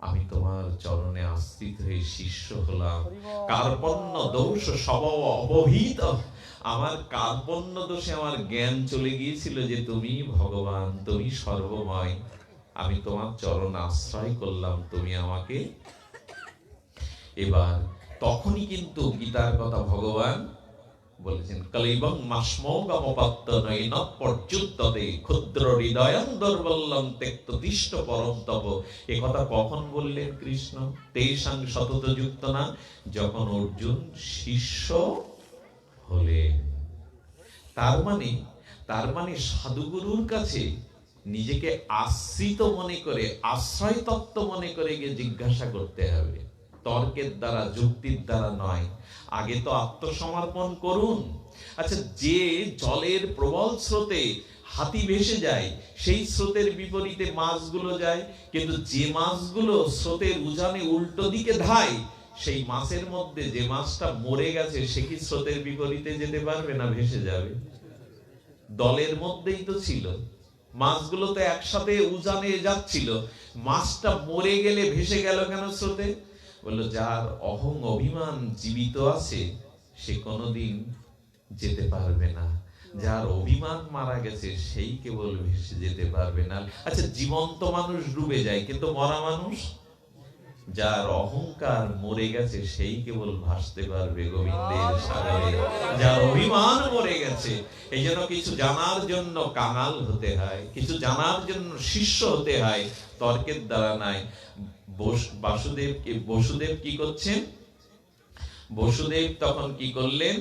আমি তোমার চরণে আশ্রিত হয়ে শিষ্য হলাম। কার্পণ্য দোষ স্বভাব অবহিত, আমার কার্পণ্য দোষে আমার জ্ঞান চলে গিয়েছিল যে তুমি ভগবান, তুমি সর্বময়। আমি তোমার চরণ আশ্রয় করলাম, তুমি আমাকে। এবার তখনই কিন্তু গীতার কথা ভগবান বলেছেন, কলিবং মাসমৌগমপত্তনৈন পর্যুদ্যতে ক্ষুদ্র হৃদয়ং দুর্বলং তেক্ততিষ্ঠ পরম তব। এ কথা কখন বললেন কৃষ্ণ? তেষাং সতত যুক্ত না, যখন অর্জুন শিষ্য হলেন। তার মানে সাধুগুরুর কাছে নিজেকে আশ্রিত মনে করে, আশ্রয় তত্ত্ব মনে করে গিয়ে জিজ্ঞাসা করতে হবে, তর্কের দ্বারা, যুক্তির দ্বারা নয়। আগে তো আত্মসমর্পণ করুন। আচ্ছা, যে জলের প্রবল স্রোতে হাতি ভেসে যায়, সেই স্রোতের বিপরীতে মাছগুলো যায়, কিন্তু যে মাছগুলো স্রোতের উজানে উল্টো দিকে ধায়, সেই মাছের মধ্যে যে মাছটা মরে গেছে সে কি স্রোতের বিপরীতে যেতে পারবে না? ভেসে যাবে। দলের মধ্যেই তো ছিল, মাছগুলো তো একসাথে উজানে যাচ্ছিল, মাছটা মরে গেলে ভেসে গেল কেন স্রোতে? বললো যার অহং অভিমান জীবিত আছে সে কোনোদিন যেতে পারবে না, যার অভিমান মারা গেছে সেই কেবল ভেসে যেতে পারবে না। আচ্ছা, জীবন্ত মানুষ ডুবে যায় কিন্তু মরা মানুষ, যার অহংকার মরে গেছে সেই কেবল ভাসতে পারবে গোবিন্দের সাগরে, যার অভিমান মরে গেছে। এই জন্য কিছু জানার জন্য কাঙাল হতে হয়, কিছু জানার জন্য শিষ্য হতে হয়, তর্কের দ্বারা নাই। বসুদেব কি করছেন? বসুদেব তখন কি করলেন?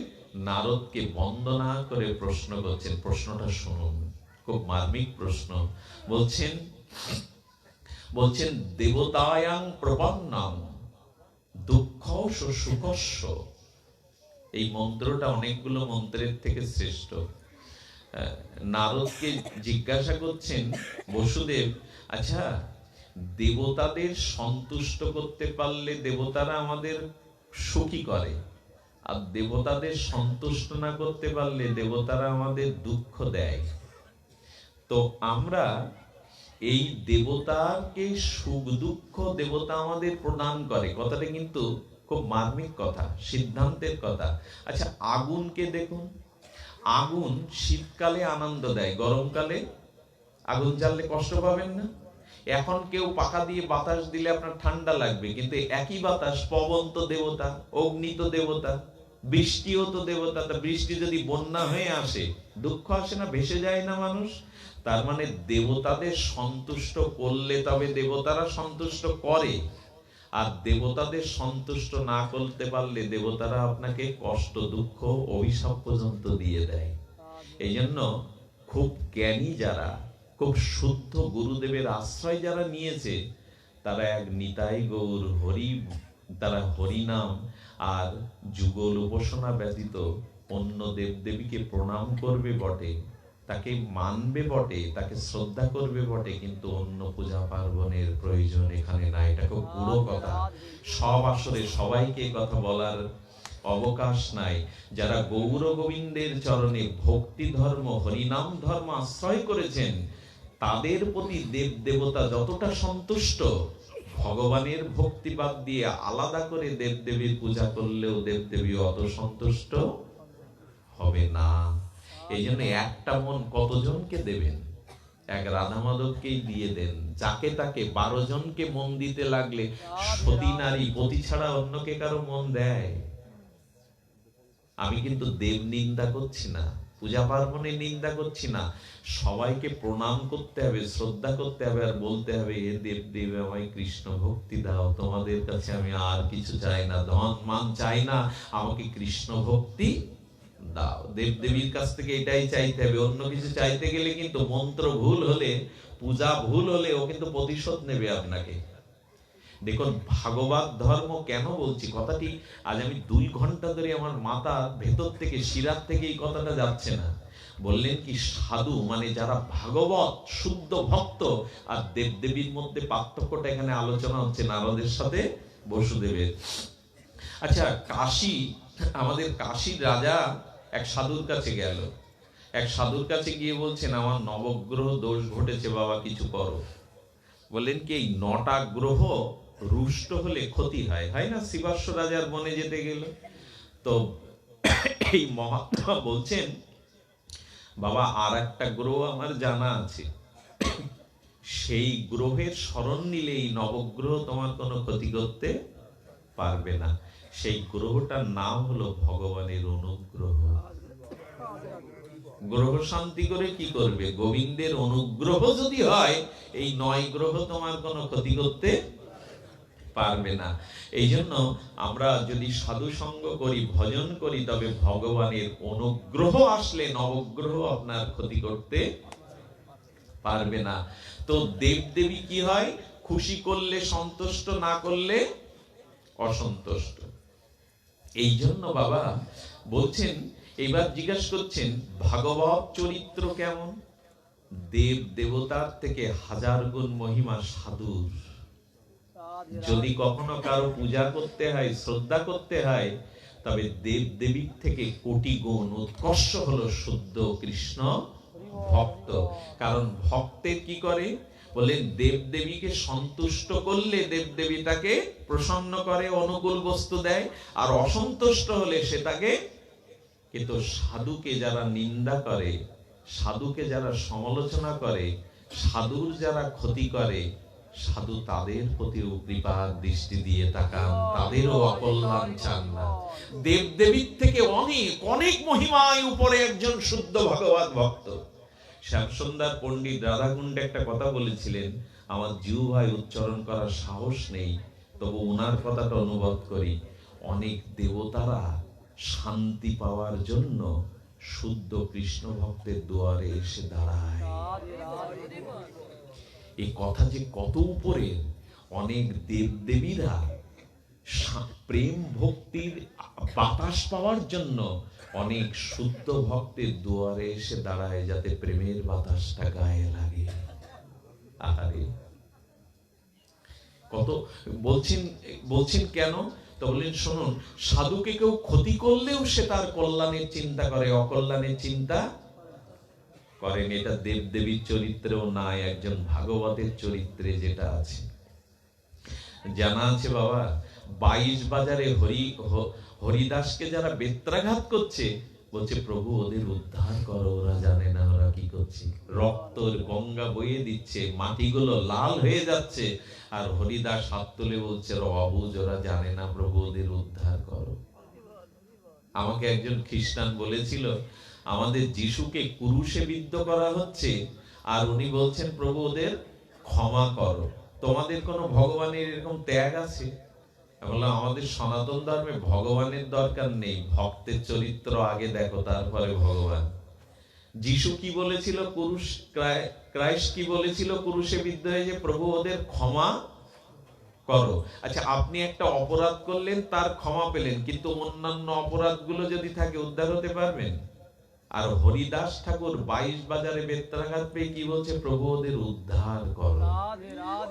নারদকে বন্দনা করে প্রশ্ন করছেন। প্রশ্নটা শুনুন, খুব মার্মিক প্রশ্ন। বলছেন দেবতায়াং প্রপন্নং দুঃখস্য সুখস্য। এই মন্ত্রটা অনেকগুলো মন্ত্রের থেকে শ্রেষ্ঠ। নারদকে জিজ্ঞাসা করছেন বসুদেব, আচ্ছা দেবতাদের সন্তুষ্ট করতে পারলে দেবতারা আমাদের সুখী করে, আর দেবতাদের সন্তুষ্ট না করতে পারলে দেবতারা আমাদের দুঃখ দেয়। তো আমরা এই দেবতাকে সুখ দুঃখ দেবতা আমাদের প্রদান করে, কথাটা কিন্তু খুব মার্মিক কথা, সিদ্ধান্তের কথা। আচ্ছা আগুনকে দেখুন, আগুন শীতকালে আনন্দ দেয়, গরমকালে আগুন জ্বাললে কষ্ট পাবেন না? এখন কেউ পাখা দিয়ে বাতাস দিলে আপনার ঠান্ডা লাগবে, কিন্তু একই বাতাস পবন তো দেবতা, অগ্নি তো দেবতা, বৃষ্টিও তো দেবতা। তা বৃষ্টি যদি বন্যা হয়ে আসে দুঃখ আসে না, ভেসে যায় না মানুষ? তার মানে দেবতাদের সন্তুষ্ট করলে তবে দেবতারা সন্তুষ্ট করে, আর দেবতাদের সন্তুষ্ট না করতে পারলে দেবতারা আপনাকে কষ্ট দুঃখ অভিশাপ পর্যন্ত দিয়ে দেয়। এই জন্য খুব জ্ঞানী যারা, খুব শুদ্ধ গুরুদেবের আশ্রয় যারা নিয়েছে, তারা এক নিতাই গৌর হরি, তারা হরিনাম আর যুগল উপাসনা ব্যতীত অন্য দেবদেবীকে প্রণাম করবে বটে, তাকে মানবে বটে, তাকে শ্রদ্ধা করবে বটে, কিন্তু অন্য পূজা পার্বণের প্রয়োজন এখানে নাই। এটা খুব পুরো কথা। সব আসরে সবাইকে কথা বলার অবকাশ নাই। যারা গৌর গোবিন্দের চরণে ভক্তি ধর্ম হরিনাম ধর্ম আশ্রয় করেছেন, তাদের প্রতি দেব দেবতা যতটা সন্তুষ্ট, ভগবানের ভক্তিবাদ দিয়ে আলাদা করে দেবদেবীর পূজা করলেও দেবদেবী অত সন্তুষ্ট হবে না। এই জন্য একটা মন কতজনকে দেবেন? এক রাধা মাধবকেই দিয়ে দেন, যাকে তাকে 12 জনকে মন দিতে লাগলে সতী নারী পতি ছাড়া অন্যকে কারো মন দেয়? আমি কিন্তু দেব নিন্দা করছি না, পূজা পার্বণের নিন্দা করছি না। সবাইকে প্রণাম করতে হবে, শ্রদ্ধা করতে হবে, আর বলতে হবে এ দেব দেব আমায় কৃষ্ণ ভক্তি দাও, তোমাদের কাছে আমি আর কিছু চাই না, ধন মান চাই না, আমাকে কৃষ্ণ ভক্তি দাও। দেবদেবীর কাছ থেকে এটাই চাইতে হবে। অন্য কিছু চাইতে গেলে কিন্তু মন্ত্র ভুল হলে, পূজা ভুল হলে ও কিন্তু প্রতিশোধ নেবে আপনাকে। দেখুন ভাগবত ধর্ম কেন বলছি কথাটি, আজ আমি 2 ঘন্টা ধরে আমার মাথা ভেতর থেকে শিরার থেকে এই কথাটা যাচ্ছে না। বললেন কি সাধু মানে যারা ভাগবত শুদ্ধ ভক্ত, আর দেবদেবীর মধ্যে পার্থক্যটা এখানে আলোচনা হচ্ছে নারদের সাথে বসুদেবের। আচ্ছা কাশী, আমাদের কাশীর রাজা এক সাধুর কাছে গেল। এক সাধুর কাছে গিয়ে বলছেন আমার নবগ্রহ দোষ ঘটেছে বাবা, কিছু করো। বললেন কি এই 9টা গ্রহ রুষ্ট হলে ক্ষতি হয়, হয় না? শিবাশ্ব রাজার বনে যেতে গেল, তো এই মহাত্মা বলছেন বাবা আর একটা গ্রহ আমার জানা আছে, সেই গ্রহের স্মরণ নিলে এই নবগ্রহ তোমার কোনো ক্ষতি করতে পারবে না। সেই গ্রহটার নাম হলো ভগবানের অনুগ্রহ। গ্রহ শান্তি করে কি করবে? গোবিন্দের অনুগ্রহ যদি হয় এই 9 গ্রহ তোমার কোনো ক্ষতি করতে পারবে না। এই জন্য আমরা যদি সাধু সঙ্গ করি, ভজন করি, তবে ভগবানের অনুগ্রহ আসলে নবগ্রহ আপনার ক্ষতি করতে পারবে না। তো দেবদেবী কি হয়? খুশি করলে সন্তুষ্ট, না করলে অসন্তুষ্ট। এই জন্য বাবা বলছেন, এবার জিজ্ঞাসা করছেন ভাগবত চরিত্র কেমন? দেব দেবতার থেকে 1000 গুণ মহিমা সাধুর। যদি কখনো কারো পূজা করতে হয়, শ্রদ্ধা করতে হয়, তবে দেব দেবীর থেকে কোটি গুণ উৎকর্ষ হলো শুদ্ধ কৃষ্ণ ভক্ত। কারণ ভক্তের কি করে বলেন, দেবদেবীকে সন্তুষ্ট করলে দেবদেবী তাকে প্রসন্ন করে, অনুকূল বস্তু দেয়, আর অসন্তুষ্ট হলে সেটাকে। কিন্তু সাধুকে যারা নিন্দা করে, সাধুকে যারা সমালোচনা করে, সাধুর যারা ক্ষতি করে, সাধু তাদের প্রতিও কৃপার দৃষ্টি দিয়ে তাকান, তাদেরও অকল্যাণ চান না। দেবদেবীর থেকে অনেক অনেক মহিমায় উপরে একজন শুদ্ধ ভগবত ভক্ত। শ্যামসুন্দর পণ্ডিত রাধাকুণ্ডে একটা কথা বলেছিলেন, আমার জিহ্বায় উচ্চারণ করার সাহস নেই, তবু ওনার কথাটা অনুবাদ করি। অনেক দেবতারা শান্তি পাওয়ার জন্য শুদ্ধ কৃষ্ণ ভক্তের দুয়ারে এসে দাঁড়ায়। এই কথা যে কত উপরে। অনেক দেবদেবীরা প্রেম ভক্তির বাতাস পাওয়ার জন্য অনেক শুদ্ধ ভক্তের দুয়ারে এসে দাঁড়ায়, যাতে প্রেমের বাতাসটা গায়ে লাগে। আরে কত বলছেন কেন তো বললেন, শুনুন, সাধুকে কেউ ক্ষতি করলেও সে তার কল্যাণের চিন্তা করে, অকল্যাণের চিন্তা করেন। এটা দেবদেবীর চরিত্রেও নাই, একজন ভাগবতের চরিত্রে যেটা আছে। জানা আছে বাবা, 22 বাজারে হরিদাসকে যারা বেত্রাঘাত করছে, বলছে প্রভু ওদের উদ্ধার করো, ওরা জানে না ওরা কি করছে। রক্তর গঙ্গা বয়ে দিচ্ছে, মাটিগুলো লাল হয়ে যাচ্ছে, আর হরিদাস হাত তুলে বলছে অবুঝ, ওরা জানে না, প্রভু ওদের উদ্ধার করো। আমাকে একজন খ্রিস্টান বলেছিল, আমাদের যিশুকে ক্রুশে বিদ্ধ করা হচ্ছে, আর উনি বলছেন প্রভু ওদের ক্ষমা করো। তোমাদের কোন ভগবানের এরকম ত্যাগ আছে? বললাম, আমাদের সনাতন ধর্মে ভগবানের দরকার নেই, ভক্তের চরিত্র আগে দেখো, তারপরে ভগবান। যিশু কি বলেছিল, ক্রাইস্ট কি বলেছিল ক্রুশে বিদ্ধ হয়ে, যে প্রভু ওদের ক্ষমা করো। আচ্ছা, আপনি একটা অপরাধ করলেন, তার ক্ষমা পেলেন, কিন্তু অন্যান্য অপরাধগুলো যদি থাকে, উদ্ধার হতে পারবেন? আর হরিদাস ঠাকুর 22 বাজারে বেত্রাঘাত পেয়ে কি বলছে, প্রভু ওদের উদ্ধার করো।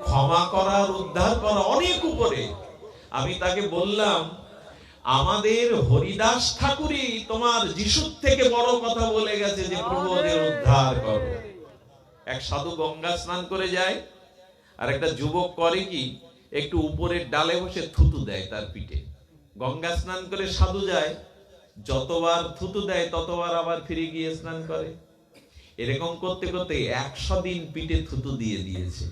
ক্ষমা করার উদ্ধার করা অনেক উপরে। আমি তাকে বললাম, আমাদের হরিদাস ঠাকুরই তোমার যিশুর থেকে বড় কথা বলে গেছে, যে প্রভু ওদের উদ্ধার করো। এক সাধু গঙ্গা স্নান করে যায়, আর একটা যুবক করে কি, একটু উপরের ডালে বসে থুতু দেয় তার পিঠে। গঙ্গা স্নান করে সাধু যায়, যতবার থুতু দেয় ততবার আবার ফিরে গিয়ে স্নান করে। এরকম করতে করতে 100 দিন পিঠে থুতু দিয়ে দিয়েছে।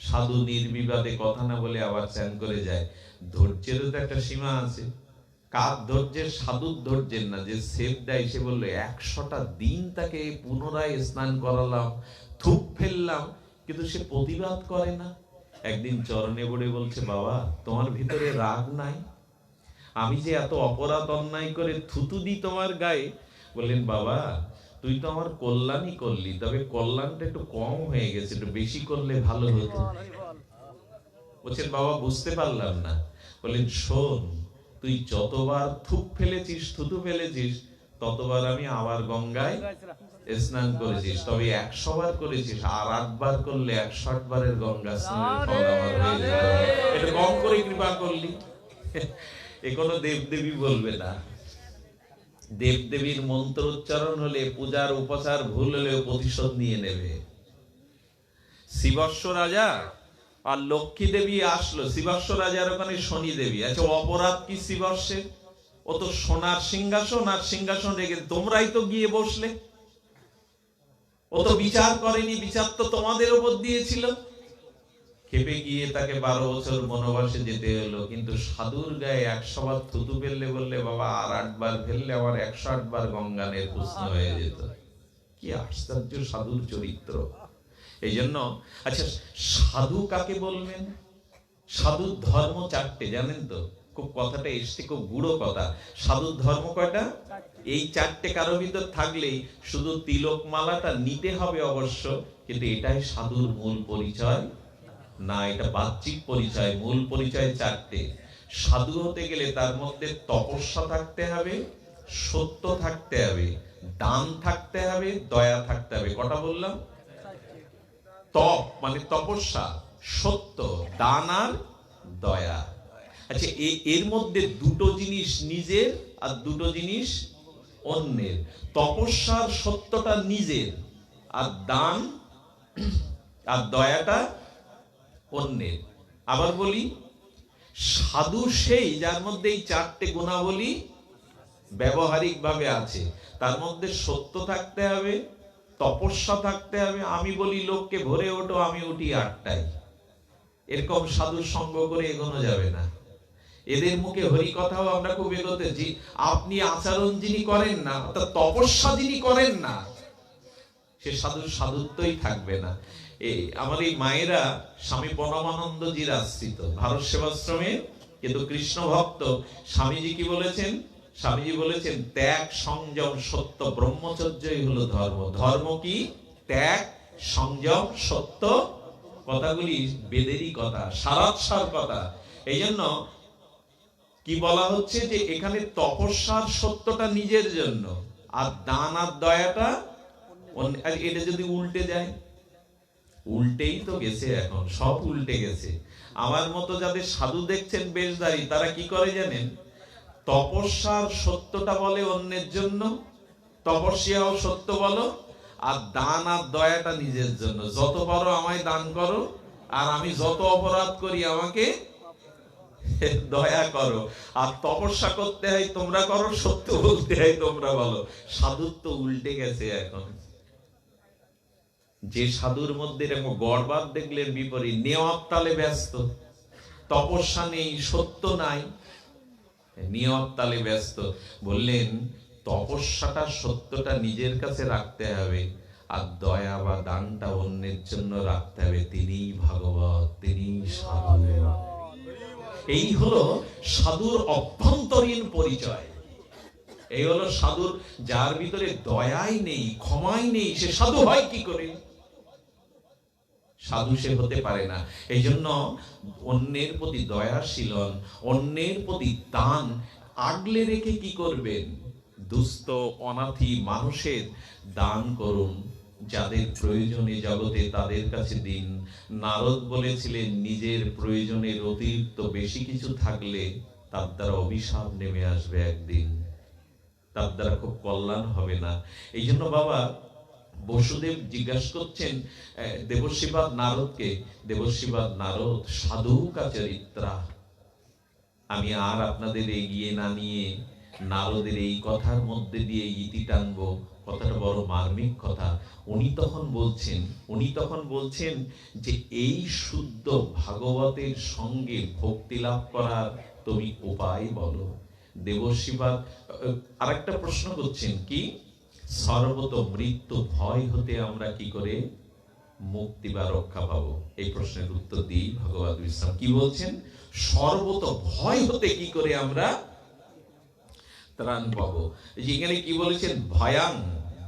সাধু নির্বিবাদে কথা না বলে আবার স্নান করে যায়। ধৈর্যেরও তো একটা সীমা আছে। কার ধৈর্যের? সাধুর ধৈর্যের না। যে সেফ দেয় সে বললো 100টা দিন তাকে পুনরায় স্নান করালাম, থুপ ফেললাম, কিন্তু সে প্রতিবাদ করে না। একদিন চরণে পড়ে বলছে, বাবা তোমার ভিতরে রাগ নাই? আমি যে এত অপরাধ অন্যায় করে থুতু দিই তোমার গায়ে। বললেন, বাবা তুই তো আমার কল্যাণই করলি, তবে কল্যাণটা একটু কম হয়ে গেছে, একটু বেশি করলে ভালো হতো। বলছেন, বাবা বুঝতে পারলাম না। বললেন, শোন, তুই যতবার থুপ ফেলেছিস, থুতু ফেলেছিস, ততবার আমি আবার গঙ্গায় স্নান করেছিস, তবে 100 বার করেছিস, আর 8 বার করলে 108 বারের গঙ্গা স্নানের ফল আমার হয়ে যেত। এটা কম করে কৃপা করলি। এ কোনো দেবদেবী বলবে না। দেবদেবীর মন্ত্র উচ্চারণ হলে, পূজার উপচার ভুল হলেও প্রতিশোধ নিয়ে নেবে। শিবস্ব রাজা আর লক্ষ্মী দেবী আসলো, শিবস্ব রাজার ওখানে শনি দেবী। আচ্ছা, অপরাধ কি শিবস্বের? ও তো সোনার সিংহাসন, আর সিংহাসন রেখে তোমরাই তো গিয়ে বসলে। ও তো বিচার করেনি, বিচার তো তোমাদের উপর দিয়েছিল। খেপে গিয়ে তাকে 12 বছর বনবাসে যেতে হলো। কিন্তু সাধুর গায়ে 100 বার থুতু ফেললে, বললে বাবা আর 8 বার ফেললে আমার 108 বার গঙ্গানের প্রশ্ন হয়ে যেত। কি আশ্চর্য সাধুর চরিত্র! এই জন্য, আচ্ছা সাধু কাকে বলবেন? সাধুর ধর্ম 4টে, জানেন তো? খুব কথাটা এসছে, খুব গুড়ো কথা। সাধুর ধর্ম কয়টা? এই 4টে কারো ভিতর থাকলেই শুধু তিলক মালাটা নিতে হবে অবশ্য, কিন্তু এটাই সাধুর মূল পরিচয় না, এটা বাহ্যিক পরিচয়। মূল পরিচয় 4টে। সাধু হতে গেলে তার মধ্যে তপস্যা থাকতে হবে, সত্য থাকতে হবে, দান থাকতে হবে, দয়া থাকতে হবে। কটা বললাম? তপ মানে তপস্যা, সত্য, দান আর দয়া। আচ্ছা, এর মধ্যে 2টো জিনিস নিজের আর 2টো জিনিস অন্যের। তপস্যার সত্যটা নিজের, আর দান আর দয়াটা অন্যের। আবার বলি, সাধু সেই যার মধ্যে এই চারটে গুণাবলী ব্যবহারিক ভাবে আছে। তার মধ্যে সত্য থাকতে হবে, তপস্যা থাকতে হবে। আমি বলি লোককে ভোরে ওঠো, আমি উঠি 8টায়। এরকম সাধুর সঙ্গ করে এগোনো যাবে না। এদের মুখে হরি কথাও আমরা খুব এগোতেছি। আপনি আচরণ যিনি করেন না, অর্থাৎ তপস্যা যিনি করেন না, সে সাধুর সাধুত্বই থাকবে না। আমার এই মায়েরা স্বামী পরমানন্দজির আশ্রিত, ভারত সেবাশ্রমে, কিন্তু কৃষ্ণ ভক্ত। স্বামীজি কি বলেছেন? স্বামীজি বলেছেন, ত্যাগ, সংযম, সত্য, ব্রহ্মচর্যই হলো ধর্ম। ধর্ম কি? ত্যাগ, সংযম, সত্য। কথাগুলি বেদেরই কথা, সারাৎসার কথা। এই জন্য কি বলা হচ্ছে যে এখানে তপস্যার সত্যটা নিজের জন্য, আর দান আর দয়াটা। এটা যদি উল্টে যায়, উল্টেই তো গেছে, এখন সব উল্টে গেছে। আমার মতো যাদের সাধু দেখছেন বেশধারী, তারা কি করে জানেন? তপস্যার সত্যটা বলে অন্যের জন্য, তপস্যাও সত্য বলো, আর দান আর দয়াটা নিজের জন্য। যত পারো আমায় দান করো, আর আমি যত অপরাধ করি আমাকে দয়া করো। আর তপস্যা করতে হয় তোমরা করো, সত্য বলতে হয় তোমরা বলো। সাধুত্ব উল্টে গেছে এখন। যে সাধুর মধ্যে এরকম গড়বাদ দেখলেন বিপরীত, নেওয়ার তালে ব্যস্ত, তপস্যা নেই, সত্য নাই, নিয়ত তালে ব্যস্ত। বললেন তপস্যাটা, সত্যটা নিজের কাছে রাখতে হবে, আর দয়া বা দানটা অন্যের জন্য রাখতে হবে। তিনিই ভাগবত, তিনিই সাধু। এই হলো সাধুর অভ্যন্তরীণ পরিচয়। এই হলো সাধুর। যার ভিতরে দয়াই নেই, ক্ষমাই নেই, সে সাধু হয় কি করে? সাধু সে হতে পারে না। এই জন্য অন্যের প্রতি দয়াশীল, অন্যের প্রতি দান আগলে রেখে কি করবেন? দুস্থ অনাথী মানুষের দান করুন, যাদের প্রয়োজনে জগতে তাদের কাছে দিন। নারদ বলেছিলেন, নিজের প্রয়োজনের অতিরিক্ত বেশি কিছু থাকলে তার দ্বারা অভিশাপ নেমে আসবে একদিন, তার দ্বারা খুব কল্যাণ হবে না। এই জন্য বাবা বসুদেব জিজ্ঞাসা করছেন দেবর্ষিবাদ নারদকে, দেবর্ষিবাদ নারদ সাধুকা চরিত্রা। আমি আর আপনাদের এগিয়ে না নিয়ে নারদের এই কথার মধ্যে দিয়ে ইতি টানবো। কথাটা বড় মার্মিক কথা। উনি তখন বলছেন যে এই শুদ্ধ ভাগবতের সঙ্গে ভক্তি লাভ করার তুমি উপায় বলো। দেবর্ষিবাদ আরেকটা প্রশ্ন করছেন, কি? সর্বত মৃত্যু ভয় হতে আমরা কি করে মুক্তি বা রক্ষা পাবো? এই প্রশ্নের উত্তর দিই ভগবত বিশ্রাম কি বলছেন? সর্বত ভয় হতে কি করে আমরা ত্রাণ পাবো? এখানে কি বলেছেন? ভয়াং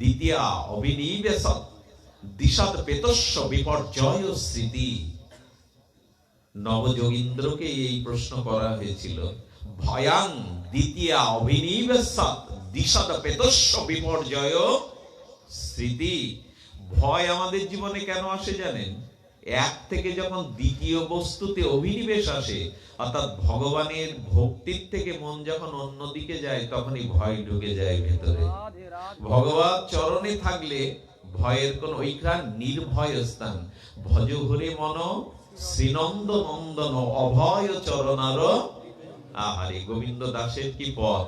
দ্বিতীয়া অবিনিবেশত দিশাত পেতস্য বিপর্যয় স্মৃতি। নবযোগীন্দ্রকে এই প্রশ্ন করা হয়েছিল। ভয়াং দ্বিতীয়া অবিনিবেশত দিশাত পেতস্য বিপর্যয় স্মৃতি। ভয় আমাদের জীবনে কেন আসে জানেন? এক থেকে যখন দ্বিতীয় বস্তুতে অভিনিবেশ আসে, অর্থাৎ ভগবানের ভক্তির থেকে মন যখন অন্যদিকে যায়, তখনই ভয় ঢুকে যায় ভেতরে। ভগবান চরণে থাকলে ভয়ের কোন, ওইখান নির্ভয় স্থান। ভজ হরে মন শ্রীনন্দ নন্দন অভয় চরণার। আহারে গোবিন্দ দাসের কি পথ!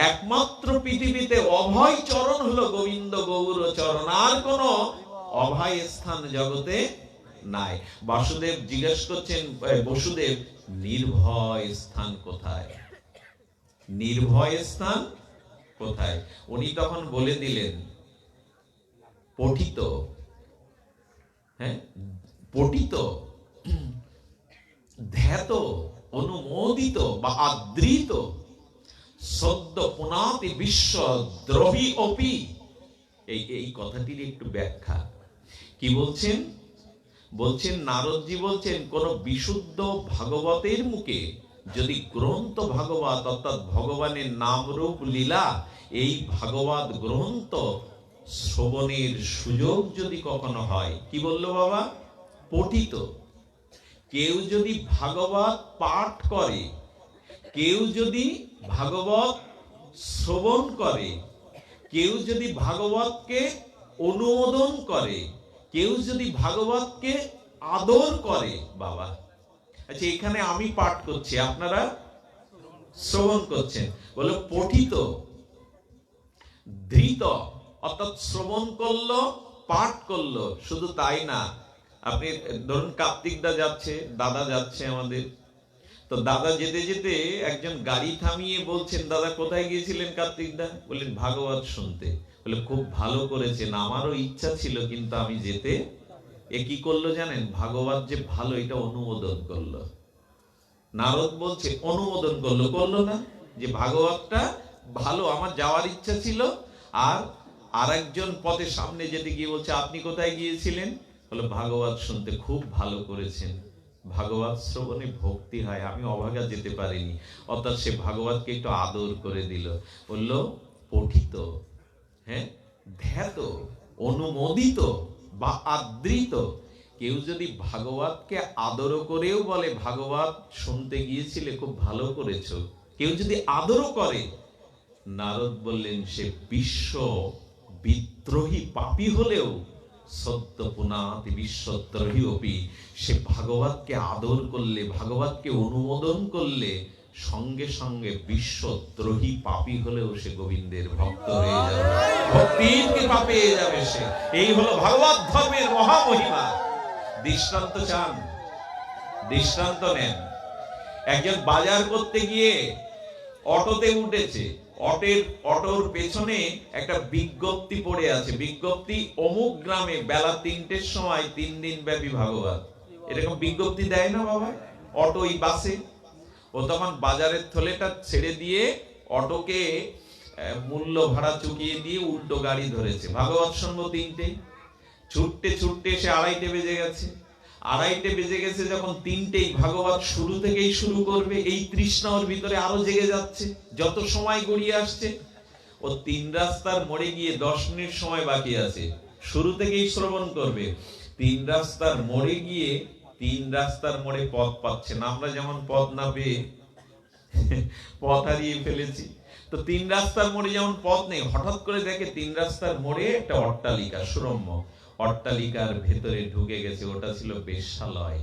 একমাত্র পৃথিবীতে অভয় চরণ হলো গোবিন্দ গৌর চরণ, আর কোন অভয় স্থান জগতে নাই। বাসুদেব জিজ্ঞেস করছেন, বসুদেব নির্ভয় স্থান কোথায়? নির্ভয় স্থান কোথায়? উনি তখন বলে দিলেন, পঠিত, পঠিত, ধ্যাত, অনুমোদিত বা আদৃত, সদ্য পুনাতি বিশ্ব দ্রোহী অপি। এই কথাটির একটু ব্যাখ্যা কি বলছেন? বলছেন নারদজি বলছেন, কোন বিশুদ্ধ ভাগবতের মুখে যদি গ্রন্থ ভাগবত, অর্থাৎ ভগবানের নাম রূপ লীলা, এই ভাগবত গ্রন্থ শ্রবণের সুযোগ যদি কখনো হয়, কি বললো বাবা? পঠিত। কেউ যদি ভাগবত পাঠ করে, কেউ যদি ভাগবত শ্রবণ করে, কেউ যদি ভাগবতকে অনুমোদন করে, কেউ যদি ভাগবতকে আদর করে, বাবা আচ্ছা এখানে আমি পাঠ করছি, আপনারা শ্রবণ করছেন, বলে পঠিত ধৃত, অর্থাৎ শ্রবণ করলো, পাঠ করলো, শুধু তাই না। আপনি ধরুন কার্তিক দা যাচ্ছে, দাদা যাচ্ছে আমাদের, তো দাদা যেতে যেতে একজন গাড়ি থামিয়ে বলছেন, দাদা কোথায় গিয়েছিলেন কার্তিক দা? বললেন ভাগবত শুনতে। বলে খুব ভালো করেছেন, আমারও ইচ্ছা ছিল কিন্তু আমি যেতে। এ কি করলো জানেন? ভাগবত যে ভালো এটা অনুমোদন করলো। নারদ বলছে অনুমোদন করলো, করলো না? যে ভাগবতটা ভালো, আমার যাওয়ার ইচ্ছা ছিল। আর আরেকজন পথে সামনে যেতে গিয়ে বলছে আপনি কোথায় গিয়েছিলেন? বলে ভাগবত শুনতে। খুব ভালো করেছেন, ভাগবত শ্রবণে ভক্তি হয়, আমি অভাগা যেতে পারিনি। অর্থাৎ সে ভাগবতকে একটু আদর করে দিল, বলল পঠিত, হ্যাঁ, ধ্যাত, অনুমোদিত বা আদৃত। কেউ যদি ভাগবতকে আদর করেও বলে ভাগবত শুনতে গিয়েছিলে, খুব ভালো করেছো, কেউ যদি আদরও করে, নারদ বললেন সে বিশ্ব বিদ্রোহী পাপী হলেও সত্য পুনাতি বিশ্বদ্রোহী অপি, সে ভাগবতকে আদর করলে, ভাগবতকে অনুমোদন করলে, সঙ্গে সঙ্গে বিশ্বদ্রোহী পাপী হলেও সে গোবিন্দের ভক্ত হয়ে যাবে, ভক্তির কৃপা পেয়ে যাবে সে। এই হলো ভাগবত ধর্মের মহামহিমা। দৃষ্টান্ত চান? দৃষ্টান্ত নেন। একজন বাজার করতে গিয়ে অটোতে উঠেছে, অটোর পেছনে একটা বিজ্ঞপ্তি পড়ে আছে, বিজ্ঞপ্তি অমুক গ্রামে বেলা 3টের সময় 3 দিন ব্যাপী ভাগবত। এরকম বিজ্ঞপ্তি দেয় না বাবা অটো, এই বাসে। ও তখন বাজারের থলেটা ছেড়ে দিয়ে অটোকে মূল্য ভাড়া চুকিয়ে দিয়ে উল্টো গাড়ি ধরেছে, ভাগবত শুনবো 3টে। ছুটতে ছুটতে এসে 2:30 বেজে গেছে। 2:30 বেজে গেছে যখন, 3টেই ভাগবত শুরু থেকেই শুরু করবে, এই তৃষ্ণা ওর ভিতরে আরো জেগে যাচ্ছে যত সময় গড়িয়ে আসছে। ও 3 রাস্তার মোড়ে গিয়ে 10 মিনিট সময় বাকি আছে, শুরু থেকেই শ্রবণ করবে। 3 রাস্তার মোড়ে গিয়ে 3 রাস্তার মোড়ে পথ পাচ্ছে না। আমরা যেমন পথ না পেয়ে পথ হারিয়ে ফেলেছি, তো 3 রাস্তার মোড়ে যেমন পথ নেই, হঠাৎ করে দেখে 3 রাস্তার মোড়ে একটা অট্টালিকা, সুরম্য অট্টালিকার ভেতরে ঢুকে গেছে। ওটা ছিল বেশ্যালয়।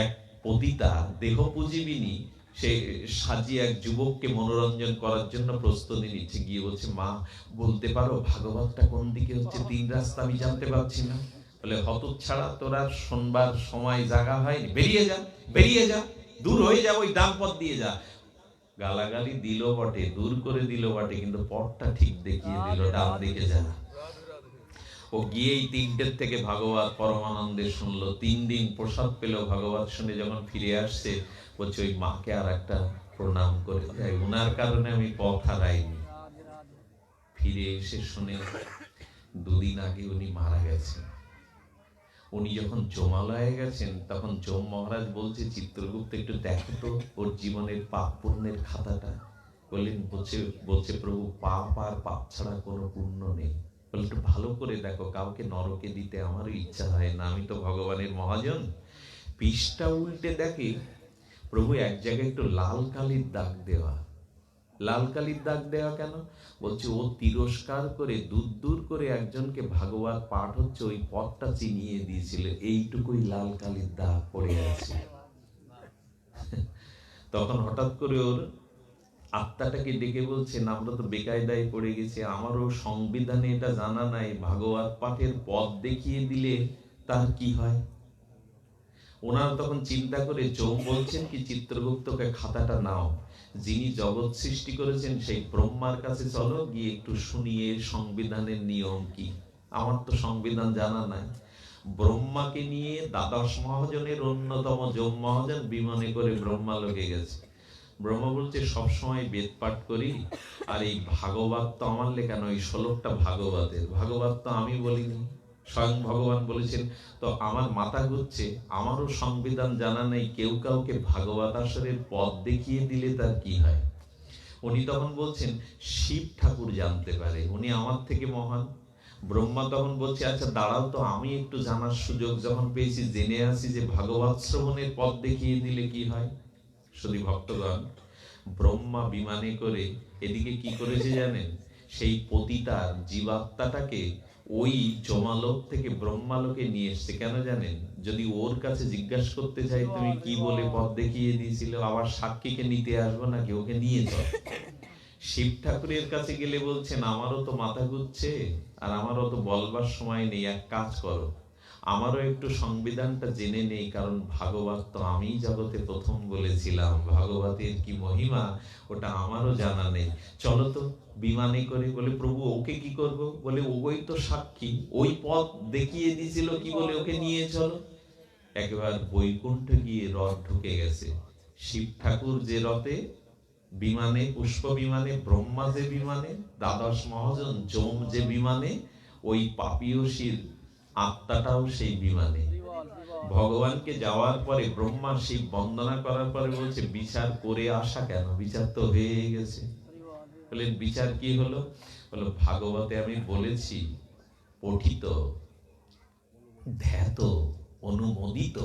এক পতিতা দেহ পুজিবিনী, সে সাজিয়ে এক যুবককে মনোরঞ্জন করার জন্য প্রস্তুতি নিচ্ছে। গিয়ে বলছে, মা বলতে পারো ভাগবতটা কোন দিকে হচ্ছে? 3 রাস্তা আমি জানতে পারছি না। বলে হতচ্ছাড়া, তোরা শোনবার সময় জায়গা হয়নি, বেরিয়ে যা, বেরিয়ে যা, দূর হয়ে যা, ওই ডান পথ দিয়ে যা। গালাগালি দিল বটে, দূর করে দিল বটে, কিন্তু পথটা ঠিক দেখিয়ে দিল, ডান দিকে যা। ও গিয়েই 3টের থেকে ভাগবত পরমানন্দে শুনলো। 3 দিন প্রসাদ পেল ভাগবত শুনে। যখন ফিরে আসছে বলছে ওই মাকে আর একটা প্রণাম করে যায়, উনার কারণে আমি পথ হারাইনি। ফিরে এসে শুনে 2 দিন আগে উনি মারা গেছেন। উনি যখন জমালয়ে গেছেন তখন যম মহারাজ বলছে, চিত্রগুপ্ত একটু দেখো তো ওর জীবনের পাপ পুণ্যের খাতাটা। বললেন, বলছে প্রভু পাপ আর পাপ ছাড়া কোনো পুণ্য নেই। বলে একটু ভালো করে দেখো, কাউকে নরকে দিতে আমারও ইচ্ছা হয় না, আমি তো ভগবানের মহাজন। পৃষ্ঠা উল্টে দেখে প্রভু এক জায়গায় একটু লাল কালির দাগ দেওয়া। লাল কালির দাগ দেওয়া কেন? বলছে ও তিরস্কার করে দূর দূর করে একজনকে ভাগবত পাঠ হচ্ছে ওই পথটা চিনিয়ে দিয়েছিল, এইটুকুই লাল কালির দাগ পড়ে আছে। তখন হঠাৎ করে ওর আত্মাটাকে ডেকে বলছেন, আমরা তো বেকায়দায় পড়ে গেছি, আমারও সংবিধানে এটা জানা নাই, ভাগবত পাঠের পথ দেখিয়ে দিলে তার কি হয়। ওনারা তখন চিন্তা করে যম বলছেন কি, চিত্রগুপ্তকে খাতাটা নাও, যিনি জগৎ সৃষ্টি করেছেন সেই ব্রহ্মার কাছে চলো, গিয়ে একটু শুনিয়ে সংবিধানের নিয়ম কি। আমার তো সংবিধান জানা নাই। ব্রহ্মাকে নিয়ে দ্বাদশ মহাজনের অন্যতম যম মহাজন বিমানে করে ব্রহ্মালোকে গেছে। ব্রহ্মা বলছে সবসময় বেদ পাঠ করি, আর এই ভাগবত তো আমার লেখা নয়, 16টা ভাগবতের, ভাগবত তো আমি বলিনি, স্বয়ং ভগবান বলেছেন। তো আমার মাথা ঘুরছে, আমারও সংবিধান জানা নেই, কেউ কাউকে ভাগবত আসরের পথ দেখিয়ে দিলে তার কি হয়। উনি তখন বলছেন শিব ঠাকুর জানতে পারে, উনি আমার থেকে মহান। ব্রহ্মা তখন বলছে, আচ্ছা দাঁড়াও তো, আমি একটু জানার সুযোগ যখন পেয়েছি জেনে আসি যে ভাগবত শ্রবণের পথ দেখিয়ে দিলে কি হয়। শুধু ভক্তগণ, ব্রহ্মা বিমানে করে এদিকে কি করেছে জানেন? সেই পতিতার জীবাত্মাটাকে ওই যমালোক থেকে ব্রহ্মালোকে নিয়ে এসছে। কেন জানেন? যদি ওর কাছে জিজ্ঞাসা করতে চাই তুমি কি বলে পথ দেখিয়ে দিয়েছিল, আবার সাক্ষীকে নিতে আসবো নাকি, ওকে নিয়ে চল। শিব ঠাকুরের কাছে গেলে বলছেন আমারও তো মাথা ঘুরছে, আর আমারও তো বলবার সময় নেই, এক কাজ করো আমারও একটু সংবিধানটা জেনে নেই, কারণ ভাগবত তো আমি জগতে প্রথম বলেছিলাম, ভাগবতের কি মহিমা ওটা আমারও জানা নেই, চলো তো বিমানে করে। বলে প্রভু ওকে কি করব? বলে ওই তো সাক্ষী, ওই পথ দেখিয়ে দিয়েছিল, কি বলে ওকে নিয়ে চলো। একবার বৈকুণ্ঠে গিয়ে রথ ঢুকে গেছে। শিব ঠাকুর যে রথে, বিমানে, পুষ্প বিমানে, ব্রহ্মা যে বিমানে, দ্বাদশ মহাজন যম যে বিমানে, ওই পাপীয়সীর আত্মাটাও সেই বিমানে। ভগবানকে যাওয়ার পরে ব্রহ্মা শিব বন্দনা করার পরে বলছে বিচার করে আসা কেন? বিচার তো হয়ে গেছে। বললেন বিচার কি হলো? বলল ভাগবতে আমি বলেছি পঠিত, ধ্যাত, অনুমোদিত,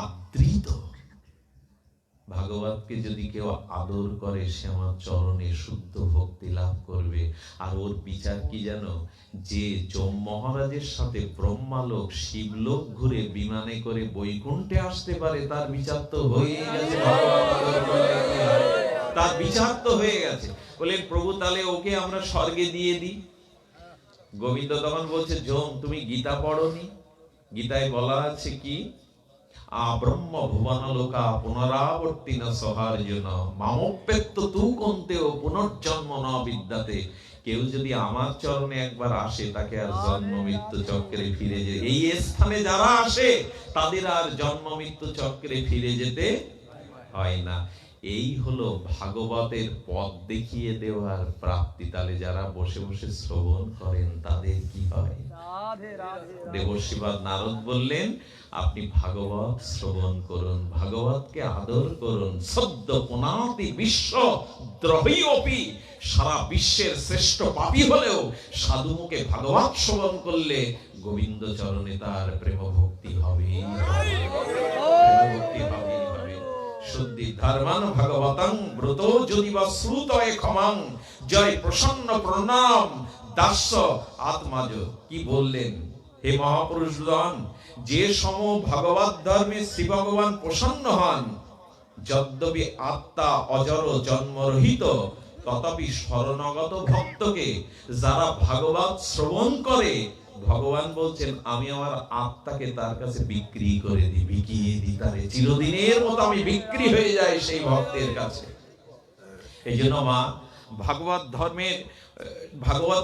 আদৃত। ভাগবতকে যদি কেউ আদর করে সে আমার চরণে শুদ্ধ ভক্তি লাভ করবে। আর ওর বিচার কি জানো? যে যম মহারাজের সাথে ব্রহ্মালোক শিবলোক ঘুরে বিমানে করে বৈকুণ্ঠে আসতে পারে, তার বিচার তো হয়ে গেছে। তার বিচার তো হয়ে গেছে। বলেন প্রভু তাহলে ওকে আমরা স্বর্গে দিয়ে দিই। গোবিন্দ তখন বলছে যম তুমি গীতা পড়নি? গীতায় বলা আছে কি? আব্রহ্ম ভুবন লোকা পুনরাবর্তিন সহার্জুন মামোপেত্য তু কন্তেও পুনর্জন্ম ন বিদ্যাতে। কেউ যদি আমার চরণে একবার আসে তাকে আর জন্ম মৃত্যু চক্রে ফিরে যেতে, এই স্থানে যারা আসে তাদের আর জন্ম মৃত্যু চক্রে ফিরে যেতে হয় না। এই হলো ভাগবতের পথ দেখিয়ে দেওয়ার প্রাপ্তি। তাহলে যারা বসে বসে শ্রবণ করেন তাদের কি হয়? দেবর্ষিবাদ নারদ বললেন আপনি ভাগবত শ্রবণ করুন, ভাগবতকে আদর করুন। সদ্য পুনাতি বিশ্ব দ্রবীয়পি, সারা বিশ্বের শ্রেষ্ঠ পাপী হলেও সাধু মুখে ভাগবত শ্রবণ করলে গোবিন্দ চরণে তার প্রেম ভক্তি হবে, ভক্তি হবে। শুদ্ধি ধর্মান ভাগবতং ব্রত যদি বা শ্রুতয়ে ক্ষমাং জয় প্রসন্ন প্রণাম দাস্য আত্মাজ। কি বললেন? হে মহাপুরুষগণ, যে সম ভগবত ধর্মে শ্রী ভগবান প্রসন্ন হন, যদ্যপি আত্মা অজর জন্মরহিত, তথাপি শরণাগত ভক্তকে যারা ভাগবত শ্রবণ করে, ভগবান বলছেন আমি আমার আত্মাকে তার কাছে বিক্রি করে দিই, বিকিয়ে দিই, তারে চিরদিনের মতো আমি বিক্রি হয়ে যাই সেই ভক্তের কাছে। এই জন্য মা ভাগবত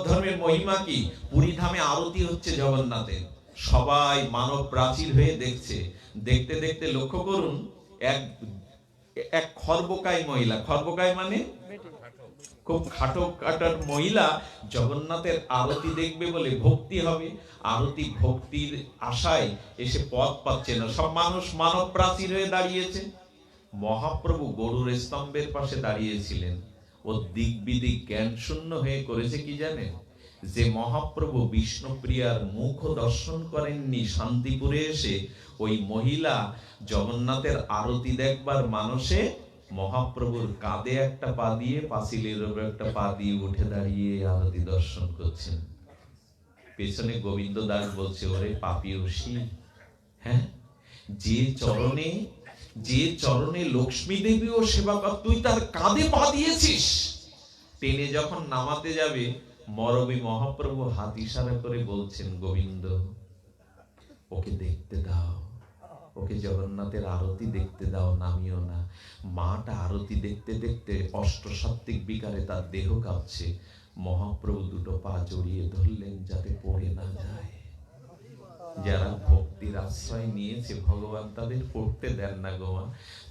ধর্মের মহিমা কি? পুরী ধামে আরতি হচ্ছে জগন্নাথের, সবাই মানব প্রাচীর হয়ে দেখছে। দেখতে দেখতে লক্ষ্য করুন, এক খর্বকায় মহিলা, খর্বকায় মানে খুব খাটো কাটার মহিলা, জগন্নাথের আরতি দেখবে বলে ভক্তি হবে, আরতি ভক্তির আশায় এসে পথ পাচ্ছে না, সব মানুষ মানব প্রাচীর হয়ে দাঁড়িয়েছে। মহাপ্রভু গরুর স্তম্ভের পাশে দাঁড়িয়েছিলেন। ও দিক বিদিক জ্ঞান শূন্য হয়ে করেছে কি জানেন? যে মহাপ্রভু বিষ্ণুপ্রিয়ার মুখ দর্শন করেননি শান্তিপুরে এসে, ওই মহিলা জগন্নাথের আরতি দেখবার মানুষে মহাপ্রভুর কাঁধে একটা পা দিয়ে, পাঁচিলের উপর একটা পা দিয়ে উঠে দাঁড়িয়ে আরতি দর্শন করছেন। পেছনে গোবিন্দ দাস বলছে ওরে পাপীয়সী, হ্যাঁ, যে চরণে লক্ষ্মী দেবীও সেবা কর, তুই তার কাঁধে পা দিয়েছিস। টেনে যখন নামাতে যাবে, মরবী মহাপ্রভু হাত ইশারা করে বলছেন গোবিন্দ ওকে দেখতে দাও, ওকে জগন্নাথের আরতি দেখতে দাও, নামিও না। মাটা আরতি দেখতে দেখতে অষ্টসাত্ত্বিক বিকারে তার দেহ কাঁপছে। মহাপ্রভু দুটো পা জড়িয়ে ধরলেন যাতে পড়ে না যায়। যারা ভক্তির আশ্রয় নিয়েছে ভগবান তাদের পড়তে দেন না গোমা,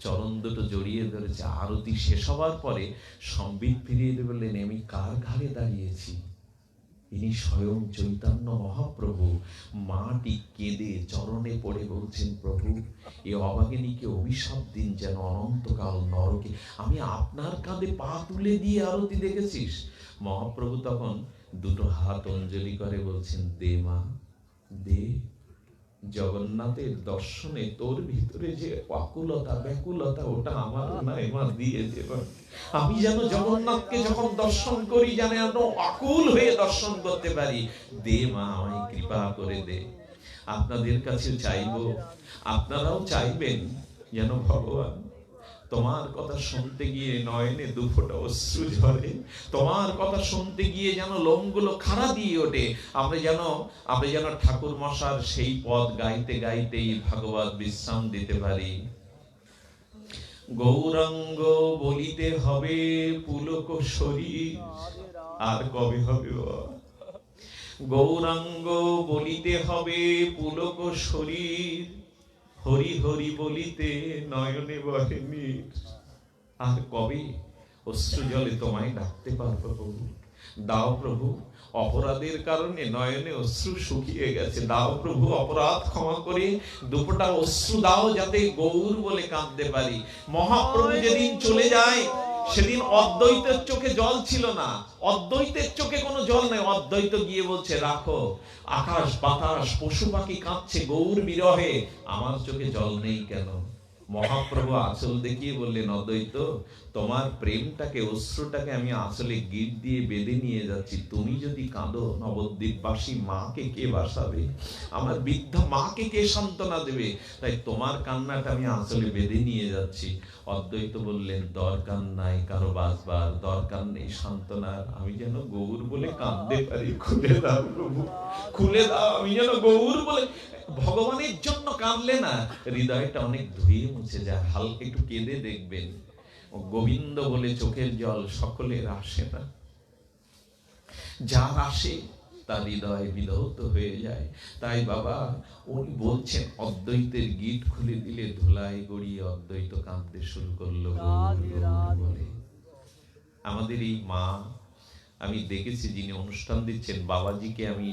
চরণ দুটো জড়িয়ে ধরেছে। আরতি শেষ হবার পরে সম্বিত ফিরিয়ে বললেন আমি কার ঘাড়ে দাঁড়িয়েছি? ইনি স্বয়ং চৈতন্য মহাপ্রভু। মাটি কেঁদে চরণে পড়ে বলছেন প্রভু এ অভাগিনীকে অভিশাপ দিন যেন অনন্তকাল নরকে। আমি আপনার কাঁধে পা তুলে দিয়ে আরতি দেখেছিস। মহাপ্রভু তখন দুটো হাত অঞ্জলি করে বলছেন দে মা দে, জগন্নাথের দর্শনে তোর ভিতরে যে আকুলতা ব্যাকুলতা ওটা আমার না, এবার দিয়ে দেবা। আমি যেন জগন্নাথকে যখন দর্শন করি যেন আকুল হয়ে দর্শন করতে পারি। দে মা, আমায় কৃপা করে দে। আপনাদের কাছে চাইবো, আপনারাও চাইবেন যেন ভগবান তোমার কথা শুনতে গিয়ে নয়নে দুফোঁটা অশ্রু ঝরে, তোমার কথা শুনতে গিয়ে যেন লোমগুলো খাড়া দিয়ে ওঠে। আমরা যেন ঠাকুর মশার সেই পদ গাইতে গাইতেই ভাগবত বিশ্রাম দিতে পারি। গৌরাঙ্গ বলিতে হবে পুলক শরীর, আর কবে হবে? গৌরাঙ্গ বলিতে হবে পুলক শরীর, হরি হরি বলিতে নয়নে বহে নীর। আর কবে অশ্রু জলে তোমায় ডাকতে পারবো প্রভু? দাও প্রভু, অপরাধের কারণে নয়নে অশ্রু শুকিয়ে গেছে। দাও প্রভু, অপরাধ ক্ষমা করে দুপোটা অশ্রু দাও, যাতে গৌর বলে কাঁদতে পারি। মহাপ্রভু যেদিন চলে যায় সেদিন অদ্বৈতের চোখে জল ছিল না, অদ্বৈতের চোখে কোনো জল নেই। অদ্বৈত গিয়ে বলছে, রাখো, আকাশ বাতাস পশু পাখি কাঁদছে গৌর বিরহে, আমার চোখে জল নেই কেন? মহাপ্রভু আঁচল দেখিয়ে বললেন, অদ্বৈত, তোমার প্রেমটাকে, অশ্রুটাকে আমি আসলে গিট দিয়ে বেঁধে নিয়ে যাচ্ছি। তুমি যদি কাঁদো, নবদ্বীপবাসী মাকে কে বাসাবে? আমার বৃদ্ধা মাকে কে সান্ত্বনা দেবে? তাই তোমার কান্নাটা আমি আসলে বেঁধে নিয়ে যাচ্ছি। অদ্বৈত বললেন, দরকার নাই কারো বাঁচবার, দরকার নেই সান্ত্বনার, আমি যেন গৌর বলে কাঁদতে পারি। খুলে দাও প্রভু, খুলে দাও, আমি যেন গৌর বলে। ভগবানের জন্য কাঁদলে না হৃদয়টা অনেক ধুয়ে মুছে যায়। হালকা একটু কেঁদে দেখবেন, গোবিন্দ বলে চোখের জল সকলের আসে না, যার আসে তার হৃদয় বিধৌত হয়ে যায়। তাই বাবা উনি বলছেন, অদ্বৈতের গিট খুলে দিলে ধুলায় গড়িয়ে অদ্বৈত কাঁদতে শুরু করলো গৌর গৌর বলে। আমাদের এই মা, আমি দেখেছি যিনি অনুষ্ঠান দিচ্ছেন বাবাজিকে আমি